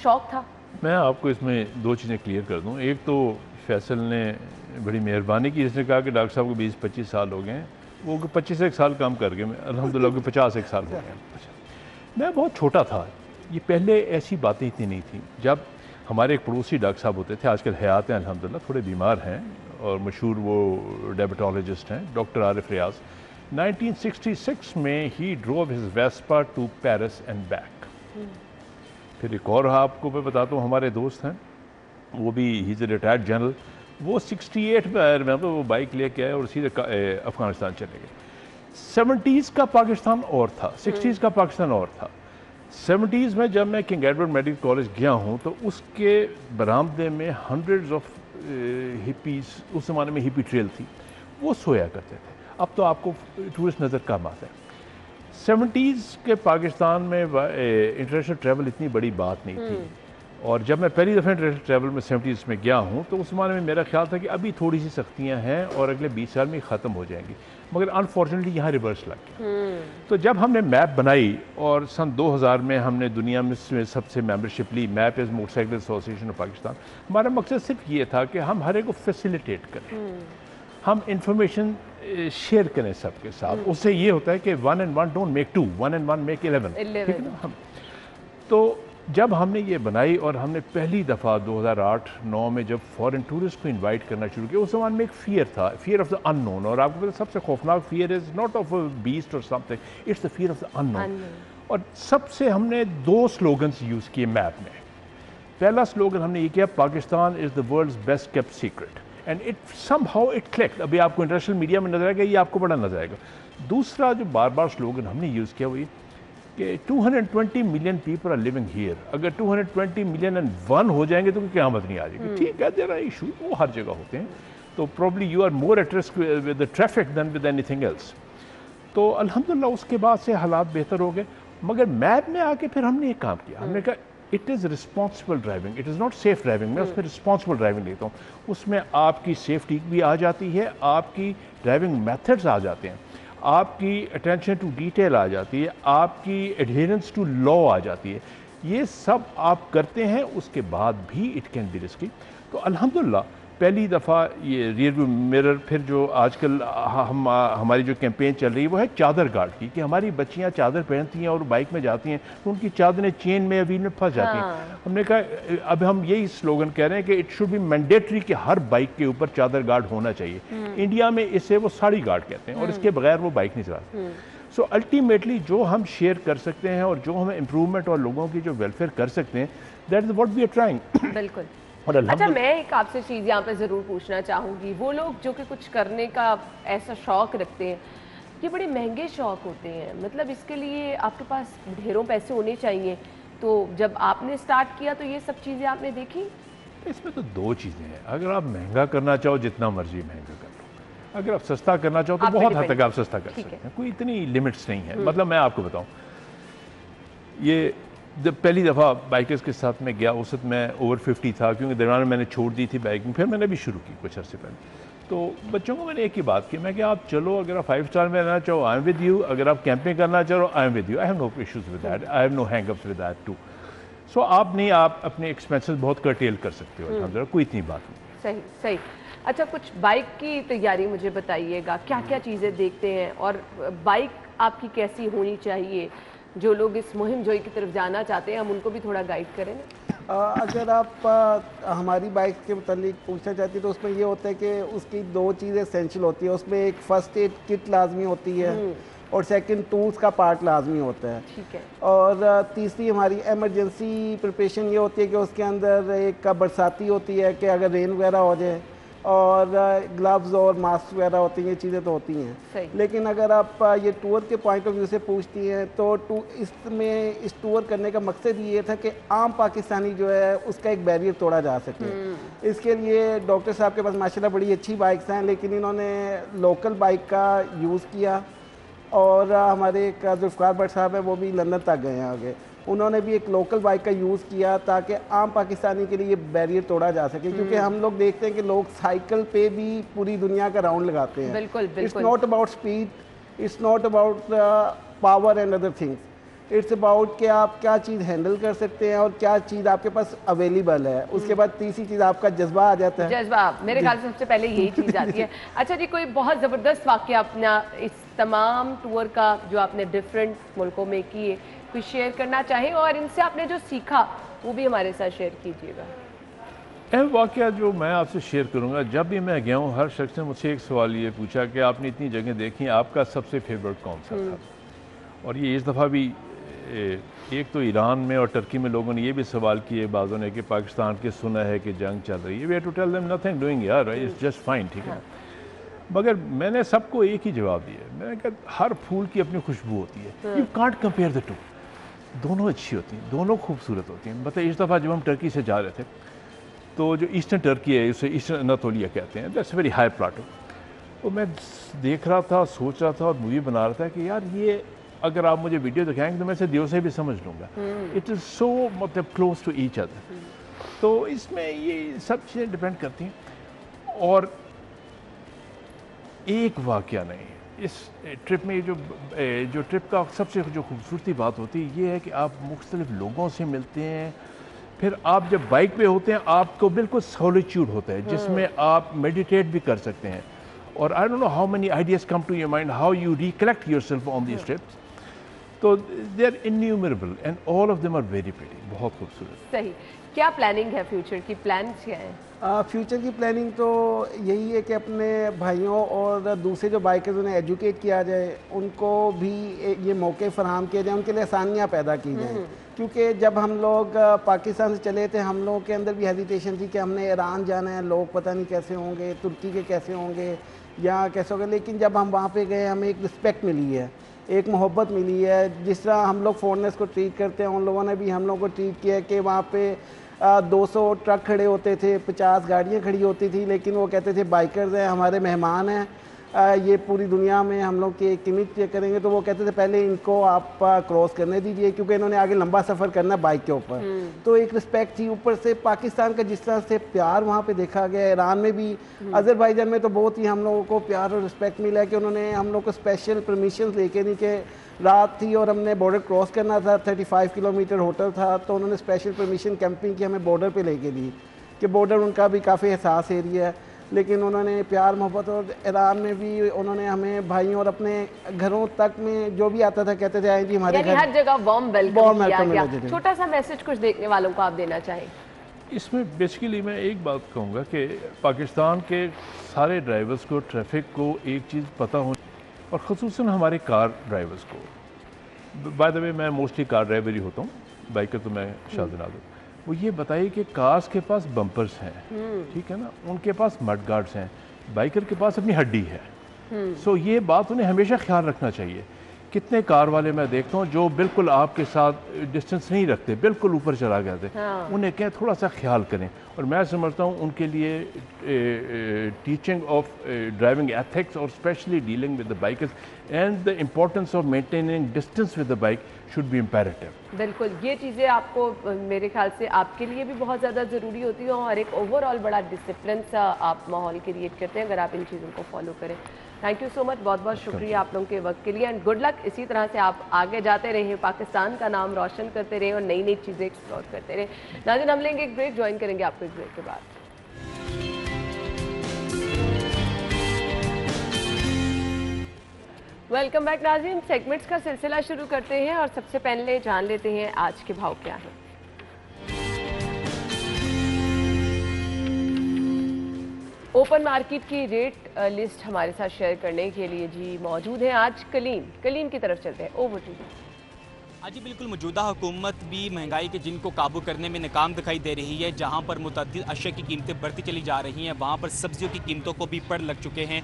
शौक था। मैं आपको इसमें दो चीज़ें क्लियर कर दूं। एक तो फैसल ने बड़ी मेहरबानी की, इसने कहा कि डॉक्टर साहब को 20-25 साल हो गए हैं, वो 25 साल काम कर गए, अल्हम्दुलिल्लाह 50 साल हो गए। मैं बहुत छोटा था, ये पहले ऐसी बातें इतनी नहीं थी। जब हमारे एक पड़ोसी डॉक्टर साहब होते थे, आजकल हयात हैं अल्हम्दुलिल्लाह, थोड़े बीमार हैं और मशहूर वो डायबिटोलॉजिस्ट हैं, डॉक्टर आरिफ रियाज। 1966 में ही drove his Vespa to Paris and back. फिर एक और आपको मैं बताता हूँ, हमारे दोस्त हैं, वो भी he is a retired general, वो 68 में आया, मैं वो बाइक लेके आए और सीधे अफ़गानिस्तान चले गए। 70s का पाकिस्तान और था, 60s का पाकिस्तान और था। 70s में जब मैं किंग एडवर्ड मेडिकल कॉलेज गया हूँ तो उसके बरामदे में हंड्रेड्स ऑफ हिपीज़, उस ज़माने में हिपी ट्रेल थी, वो सोया करते थे। अब तो आपको टूरिस्ट नज़र कम आता है। 70s के पाकिस्तान में इंटरनेशनल ट्रैवल इतनी बड़ी बात नहीं थी, और जब मैं पहली दफ़ा इंटरनेशनल ट्रैवल में 70s में गया हूँ तो उस ज़माने में मेरा ख्याल था कि अभी थोड़ी सी सख्तियाँ हैं और अगले 20 साल में ख़त्म हो जाएंगी, मगर अनफॉर्चुनेटली यहाँ रिवर्स लग गया। तो जब हमने मैप बनाई और सन 2000 में हमने दुनिया में सबसे मेंबरशिप ली, MAP is motorcycle association of Pakistan, हमारा मकसद सिर्फ ये था कि हम हर एक को फैसिलिटेट करें, हम इंफॉर्मेशन शेयर करें सबके साथ। उससे ये होता है कि 1 and 1 don't make 2, 1 and 1 make 11, ठीक है ना। हम तो जब हमने ये बनाई और हमने पहली दफ़ा 2008-9 में जब फॉरेन टूरिस्ट को इनवाइट करना शुरू किया, उस ज़माने में एक फियर था, फियर ऑफ द अननोन। और आपको पता सबसे खौफनाक fear is not of a beast or something, it's the fear of the unknown. और सबसे हमने 2 स्लोगन्स यूज़ किए मैप में। पहला स्लोगन हमने ये किया, Pakistan is the world's best kept secret, and it somehow it clicked. अभी आपको इंटरनेशनल मीडिया में नजर आएगा, ये आपको बड़ा नजर आएगा। दूसरा जो बार बार स्लोगन हमने यूज़ किया वो ये कि 220 million people are living here, अगर 220 मिलियन एंड 1 हो जाएंगे तो कोई क़यामत नहीं आ जाएगी। ठीक है, देयर आर इशू, वो हर जगह होते हैं, तो probably you are more at risk with the traffic than with anything else. तो अल्हम्दुलिल्लाह उसके बाद से हालात बेहतर हो गए, मगर मैप में आके फिर हमने एक काम किया, हमने कहा it is responsible driving, it is not safe driving. मैं उसमें रिस्पॉन्सिबल ड्राइविंग लेता हूँ, उसमें आपकी सेफ्टी भी आ जाती है, आपकी ड्राइविंग मेथड्स आ जाते हैं, आपकी अटेंशन टू डिटेल आ जाती है, आपकी एडहेरेंस टू लॉ आ जाती है। ये सब आप करते हैं, उसके बाद भी इट कैन बी रिस्की। तो अल्हम्दुलिल्लाह पहली दफ़ा ये रियर व्यू मिरर, फिर जो आजकल हमारी जो कैंपेन चल रही है वो है चादर गार्ड की, कि हमारी बच्चियां चादर पहनती हैं और बाइक में जाती हैं तो उनकी चादरें चेन में या व्हील में फंस जाती हैं। हमने कहा अब हम यही स्लोगन कह रहे हैं कि इट शुड बी मैंडेटरी कि हर बाइक के ऊपर चादर गार्ड होना चाहिए। इंडिया में इसे वो साड़ी गार्ड कहते हैं और इसके बगैर वो बाइक नहीं चलाते। सो अल्टीमेटली जो हम शेयर कर सकते हैं और जो हम इम्प्रूवमेंट और लोगों की जो वेलफेयर कर सकते हैं, that is what we are trying. बिल्कुल। अच्छा, मैं एक आपसे चीज़ यहाँ पे ज़रूर पूछना चाहूँगी, वो लोग जो कि कुछ करने का ऐसा शौक़ रखते हैं, ये बड़े महंगे शौक़ होते हैं, मतलब इसके लिए आपके पास ढेरों पैसे होने चाहिए। तो जब आपने स्टार्ट किया तो ये सब चीज़ें आपने देखी? इसमें तो 2 चीज़ें हैं, अगर आप महंगा करना चाहो जितना मर्जी महंगा कर लो, अगर आप सस्ता करना चाहो तो बहुत हद तक आप सस्ता कर सकते हैं, कोई इतनी लिमिट्स नहीं है। मतलब मैं आपको बताऊँ, ये जब पहली दफ़ा बाइकर्स के साथ में गया उस वक्त मैं ओवर 50 था, क्योंकि दरमियान में मैंने छोड़ दी थी बाइकिंग, फिर मैंने भी शुरू की कुछ अर्से पहले। तो बच्चों को मैंने एक ही बात की, मैं कि आप चलो, अगर आप 5 स्टार में रहना चाहो आई एम विद यू, अगर आप कैंपिंग करना चाहो I am with you, I have no issues with that, I have no hangups with that too. So आप अपने एक्सपेंसेस बहुत कर्टेल कर सकते हो, कोई इतनी बात नहीं। सही सही। अच्छा, कुछ बाइक की तैयारी मुझे बताइएगा, क्या क्या चीज़ें देखते हैं और बाइक आपकी कैसी होनी चाहिए? जो लोग इस मुहिम जोई की तरफ जाना चाहते हैं, हम उनको भी थोड़ा गाइड करें। अगर आप हमारी बाइक के मुतालिक पूछना चाहती है तो उसमें ये होता है कि उसकी 2 चीज़ें एसेंशियल होती है। उसमें एक फ़र्स्ट एड किट लाजमी होती है और सेकंड टूल्स का पार्ट लाजमी होता है। ठीक है। और तीसरी हमारी एमरजेंसी प्रिपरेशन ये होती है कि उसके अंदर एक बरसाती होती है कि अगर रेन वगैरह हो जाए, और ग्लव्स और मास्क वगैरह होती हैं, ये चीज़ें तो होती हैं। लेकिन अगर आप ये टूर के पॉइंट ऑफ व्यू से पूछती हैं तो इसमें इस टूर करने का मकसद ये था कि आम पाकिस्तानी जो है उसका एक बैरियर तोड़ा जा सके। इसके लिए डॉक्टर साहब के पास माशाल्लाह बड़ी अच्छी बाइक्स हैं, लेकिन इन्होंने लोकल बाइक का यूज़ किया। और हमारे एक जुल्फ़िकार भट्ट साहब हैं, वो भी लंदन तक गए हैं आगे, उन्होंने भी एक लोकल बाइक का यूज़ किया ताकि आम पाकिस्तानी के लिए ये बैरियर तोड़ा जा सके। क्योंकि हम लोग देखते हैं कि लोग साइकिल पे भी पूरी दुनिया का राउंड लगाते हैं। बिल्कुल बिल्कुल। It's not about speed, it's not about power and other things, it's about कि आप क्या चीज़ हैंडल कर सकते हैं और क्या चीज़ आपके पास अवेलेबल है। उसके बाद तीसरी चीज़ आपका जज्बा आ जाता है। जज्बा मेरे ख्याल से सबसे पहले यही चीज़ आती है। अच्छा जी, कोई बहुत ज़बरदस्त वाक़या अपना इस तमाम टूर का जो आपने डिफरेंट मुल्कों में किए, कुछ शेयर करना चाहे और इनसे आपने जो सीखा वो भी हमारे साथ शेयर कीजिएगा। अहम वाक़या जो मैं आपसे शेयर करूँगा, जब भी मैं गया हूँ हर शख्स ने मुझसे एक सवाल ये पूछा कि आपने इतनी जगह देखी, आपका सबसे फेवरेट कौन सा था? और ये इस दफ़ा भी एक तो ईरान में और टर्की में लोगों ने ये भी सवाल किए बाज़ों ने कि पाकिस्तान के सुना है कि जंग चल रही है। We have to tell them nothing doing यार, इट्स जस्ट फाइन, ठीक है। मगर मैंने सबको एक ही जवाब दिया, मैंने कहा हर फूल की अपनी खुशबू होती है, you can't compare the two. दोनों अच्छी होती हैं, दोनों खूबसूरत होती हैं। मतलब इस दफ़ा जब हम टर्की से जा रहे थे तो जो ईस्टर्न टर्की है उसे ईस्टर्न अनातोलिया कहते हैं, दैट्स वेरी हाई प्लाटो। तो मैं देख रहा था, सोच रहा था और मूवी बना रहा था कि यार ये अगर आप मुझे वीडियो दिखाएंगे तो मैं इसे दियो से भी समझ लूँगा। इट इज़ सो मतलब क्लोज टू ईच अदर। तो इसमें ये सब चीज़ें डिपेंड करती हैं। और एक वाक़या नहीं, इस ट्रिप में जो ट्रिप का सबसे जो खूबसूरती बात होती है ये है कि आप मुख्तलिफ लोगों से मिलते हैं। फिर आप जब बाइक पे होते हैं आपको बिल्कुल सॉलिट्यूड होता है जिसमें आप मेडिटेट भी कर सकते हैं। और I don't know how many ideas come to your mind, how you recollect yourself on these trips. तो they are innumerable and all of them are very pretty, बहुत खूबसूरत। सही। क्या प्लानिंग है फ्यूचर की, प्लान्स क्या है? फ्यूचर की प्लानिंग तो यही है कि अपने भाइयों और दूसरे जो बाइकर्स उन्हें एजुकेट किया जाए, उनको भी ये मौके फराहम किए जाए, उनके लिए आसानियाँ पैदा की जाएँ। क्योंकि जब हम लोग पाकिस्तान से चले थे हम लोगों के अंदर भी हेजिटेशन थी कि हमने ईरान जाना है, लोग पता नहीं कैसे होंगे, तुर्की के कैसे होंगे, यहाँ कैसे होंगे। लेकिन जब हम वहाँ पे गए हमें एक रिस्पेक्ट मिली है, एक मोहब्बत मिली है। जिस तरह हम लोग फॉरेनर्स को ट्रीट करते हैं उन लोगों ने भी हम लोगों को ट्रीट किया कि वहाँ पे 200 ट्रक खड़े होते थे, 50 गाड़ियाँ खड़ी होती थी, लेकिन वो कहते थे बाइकर्स हैं, हमारे मेहमान हैं, ये पूरी दुनिया में हम लोग की किमित करेंगे। तो वो कहते थे पहले इनको आप क्रॉस करने दीजिए क्योंकि इन्होंने आगे लंबा सफ़र करना बाइक के ऊपर। तो एक रिस्पेक्ट थी। ऊपर से पाकिस्तान का जिस तरह से प्यार वहाँ पे देखा गया, ईरान में भी, अज़रबैजान में तो बहुत ही हम लोगों को प्यार और रिस्पेक्ट मिला है कि उन्होंने हम लोग को स्पेशल परमिशन लेके नहीं कि रात थी और हमने बॉर्डर क्रॉस करना था, 35 किलोमीटर होटल था, तो उन्होंने स्पेशल परमिशन कैंपिंग की हमें बॉर्डर पे लेके दी कि बॉर्डर उनका भी काफ़ी एहसास एरिया है। लेकिन उन्होंने प्यार मोहब्बत, और ईरान में भी उन्होंने हमें भाइयों और अपने घरों तक में जो भी आता था कहते थे आए जी हमारे घर, हर जगह वार्म वेलकम किया गया। मिला। छोटा सा मैसेज कुछ देखने वालों को आप देना चाहें? इसमें बेसिकली मैं एक बात कहूँगा कि पाकिस्तान के सारे ड्राइवर्स को, ट्रैफिक को एक चीज़ पता हो, और ख़ुसूसन हमारे कार ड्राइवर्स को। बाय द वे मैं मोस्टली कार ड्राइवर ही होता हूँ, बाइकर तो मैं शायद ना दूँ। वो ये बताइए कि कार्स के पास बम्पर्स हैं, ठीक है ना, उनके पास मड गार्ड्स हैं, बाइकर के पास अपनी हड्डी है। सो ये बात उन्हें हमेशा ख्याल रखना चाहिए। कितने कार वाले मैं देखता हूँ जो बिल्कुल आपके साथ डिस्टेंस नहीं रखते, बिल्कुल ऊपर चला गए थे। उन्हें क्या थोड़ा सा ख्याल करें। और मैं समझता हूँ उनके लिए टीचिंग ऑफ ड्राइविंग एथिक्स और specially dealing with the bikers and the importance of maintaining distance with the bike should be imperative. बिल्कुल, ये चीज़ें आपको मेरे ख्याल से आपके लिए भी बहुत ज़्यादा ज़रूरी होती है और एक ओवरऑल बड़ा डिसिप्लिन सा आप माहौल क्रिएट करते हैं अगर आप इन चीज़ों को फॉलो करें। थैंक यू सो मच, बहुत बहुत शुक्रिया आप लोगों के वक्त के लिए एंड गुड लक। इसी तरह से आप आगे जाते रहें, पाकिस्तान का नाम रोशन करते रहें और नई नई चीज़ें एक्सप्लोर करते रहें। नाज़रीन, हम लेंगे एक ब्रेक, ज्वाइन करेंगे आपको इस ब्रेक के बाद। वेलकम बैक नाज़रीन, सेगमेंट्स का सिलसिला शुरू करते हैं और सबसे पहले जान लेते हैं आज के भाव क्या हैं। ओपन मार्केट की रेट लिस्ट हमारे साथ शेयर करने के लिए जी मौजूद है आज कलीम की तरफ चलते हैं। Over to. हाँ जी बिल्कुल, मौजूदा हुकूमत भी महंगाई के जिनको काबू करने में नाकाम दिखाई दे रही है। जहाँ पर मुतअद्दिद अशिया की कीमतें बढ़ती चली जा रही हैं, वहाँ पर सब्जियों की कीमतों को भी पड़ लग चुके हैं।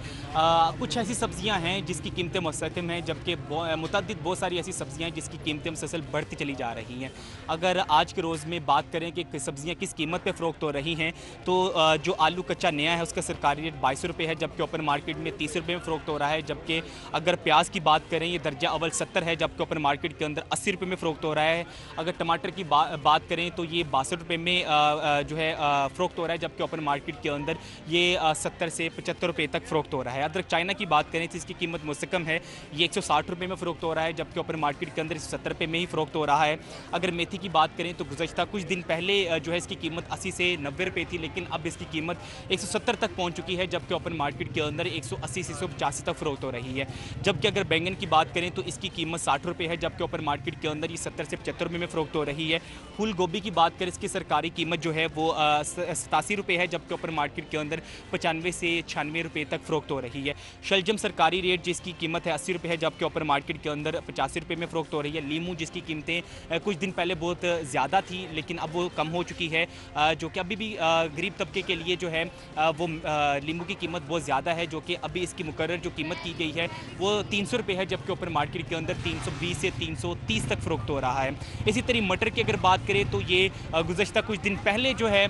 कुछ ऐसी सब्जियाँ हैं जिसकी कीमतें मुस्तकिम हैं, जबकि मुतअद्दिद बहुत सारी ऐसी सब्जियाँ हैं जिसकी कीमतें मुसलसल बढ़ती चली जा रही हैं। अगर आज के रोज़ में बात करें कि सब्जियाँ किस कीमत पर फ़रोख्त हो रही हैं, तो जो आलू कच्चा नया है उसका सरकारी रेट 22 रुपये है, जबकि ओपन मार्केट में 30 रुपये में फ़रोख्त हो रहा है। जबकि अगर प्याज की बात करें, ये दर्जा अव्वल 70 है, जबकि ओपन मार्केट के अंदर 80 रुपये में फ़रोख्त हो रहा है। अगर टमाटर की बात करें तो ये 62 रुपये में जो है फ़रोख्त हो रहा है, जबकि ओपन मार्केट के अंदर ये 70 से 75 रुपये तक फ़रोख्त हो रहा है। अदरक चाइना की बात करें तो इसकी कीमत मुस्तकम है, ये 160 रुपये में फ़रोख्त हो रहा है, जबकि ओपन मार्केट के अंदर 170 रुपये में ही फ़रोख्त हो रहा है। अगर मेथी की बात करें तो गुज़श्ता कुछ दिन पहले जो है इसकी कीमत 80 से 90 रुपये थी, लेकिन अब इसकी कीमत 170 तक पहुँच चुकी है, जबकि ओपन मार्केट के अंदर 180 से 185 तक फ़रोख्त हो रही है। जबकि अगर बैंगन की बात करें तो इसकी कीमत 60 रुपये है, जबकि ओपन मार्केट के अंदर ये 70 से 75 रुपये में फ़रोख्त हो रही है। फूल गोभी की बात करें, इसकी सरकारी कीमत जो है वो 87 रुपये है, जबकि ओपन मार्केट के अंदर 95 से 96 रुपये तक फ़रोख्त हो रही है। शलजम सरकारी रेट जिसकी कीमत है 80 रुपये है, जबकि ओपन मार्केट के अंदर 85 रुपये में फ़रोख्त हो रही है। लीमू जिसकी कीमतें कुछ दिन पहले बहुत ज़्यादा थी, लेकिन अब वो कम हो चुकी है, जो कि अभी भी गरीब तबके के लिए जो है वो लीमू की कीमत बहुत ज़्यादा है, जो कि अभी इसकी मुकर्रर जो कीमत की गई है वो 300 रुपये है, जबकि ओपन मार्केट के अंदर 320 से 330 120 तक फ़रोख्त हो रहा है। इसी तरह मटर की अगर बात करें तो ये गुज़श्ता कुछ दिन पहले जो है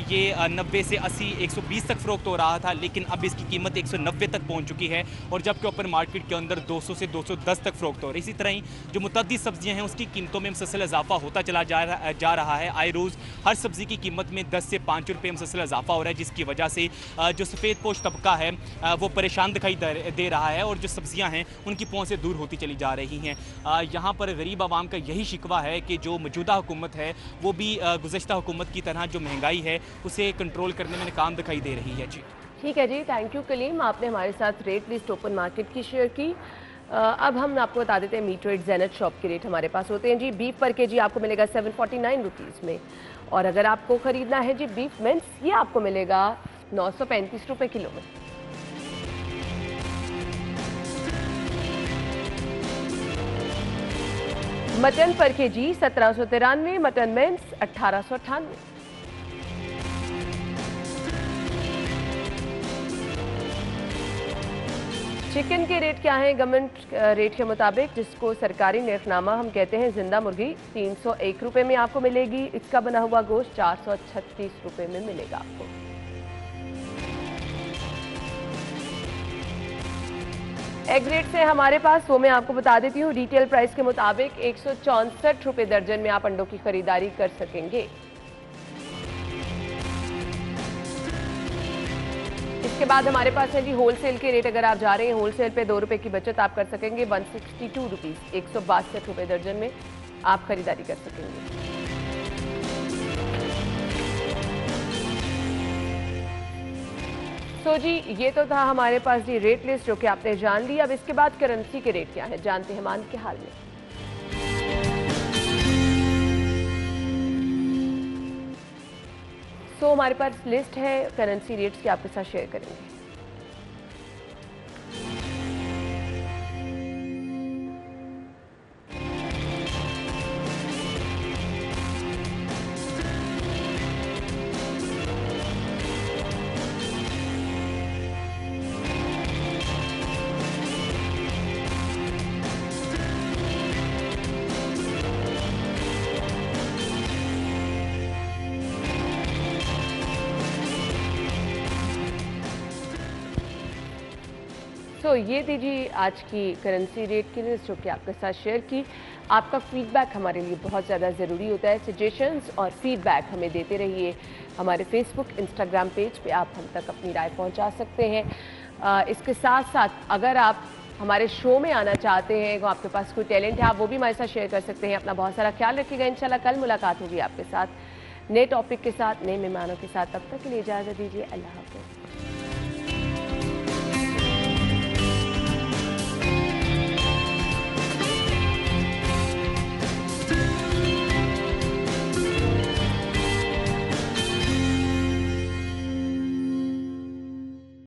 ये 90 से 80 120 तक फ़रोख्त हो रहा था, लेकिन अब इसकी कीमत 190 तक पहुँच चुकी है और जबकि ओपन मार्केट के अंदर 200 से 210 तक फ़रोख्त हो रही है। इसी तरह ही जो मुतअद्दिद सब्जियाँ हैं उसकी कीमतों में मुसलसल इजाफा होता चला जा रहा है। आए रोज़ हर सब्ज़ी की कीमत में 10 से 5 रुपये मुसलसल इजाफा हो रहा है, जिसकी वजह से जो सफ़ेद पोश तबका है वो परेशान दिखाई दे रहा है और जो सब्जियां हैं उनकी पहुंच से दूर होती चली जा रही हैं। यहां पर गरीब आवाम का यही शिकवा है कि जो मौजूदा हुकूमत है वो भी गुज़श्ता हुकूमत की तरह जो महंगाई है उसे कंट्रोल करने में नाकाम दिखाई दे रही है। जी ठीक है जी, थैंक यू कलीम, आपने हमारे साथ रेट लिस्ट ओपन मार्केट की शेयर की। अब हम आपको बता देते हैं मीट रेट ज़ैनत शॉप के रेट हमारे पास होते हैं जी। बीफ पर केजी आपको मिलेगा 749 रुपीज़ में, और अगर आपको ख़रीदना है जी बीफ मिन्स, ये आपको मिलेगा 935 रुपये किलो में। मटन पर केजी 1793, मटन मिन्स 1898। चिकन के रेट क्या हैं गवर्नमेंट रेट के मुताबिक, जिसको सरकारी निर्खनामा हम कहते हैं जिंदा मुर्गी 301 रुपये में आपको मिलेगी। इसका बना हुआ गोश्त 436 रुपये में मिलेगा आपको। एग रेट से हमारे पास वो मैं आपको बता देती हूँ, रिटेल प्राइस के मुताबिक 164 रुपये दर्जन में आप अंडों की खरीदारी कर सकेंगे। इसके बाद हमारे पास है जी होलसेल के रेट। अगर आप जा रहे हैं होलसेल पे 2 रुपये की बचत आप कर सकेंगे। 162 रुपीज़ 162 रुपये दर्जन में आप खरीदारी कर सकेंगे। तो जी ये तो था हमारे पास जी रेट लिस्ट जो कि आपने जान ली। अब इसके बाद करेंसी के रेट क्या है जानते हैं मान के हाल में। तो हमारे पास लिस्ट है करेंसी रेट्स की, आपके साथ शेयर करेंगे। तो ये दीजिए आज की करेंसी रेट की लिस्ट जो कि आपके साथ शेयर की। आपका फीडबैक हमारे लिए बहुत ज़्यादा ज़रूरी होता है। सजेशंस और फीडबैक हमें देते रहिए। हमारे फेसबुक इंस्टाग्राम पेज पे आप हम तक अपनी राय पहुंचा सकते हैं। इसके साथ साथ अगर आप हमारे शो में आना चाहते हैं, तो आपके पास कोई टैलेंट है, आप वो भी हमारे साथ शेयर कर सकते हैं। अपना बहुत सारा ख्याल रखिएगा। इंशाल्लाह कल मुलाकात होगी आपके साथ नए टॉपिक के साथ, नए मेहमानों के साथ। तब तक के लिए इजाज़त दीजिए। अल्लाह हाफ़िज़।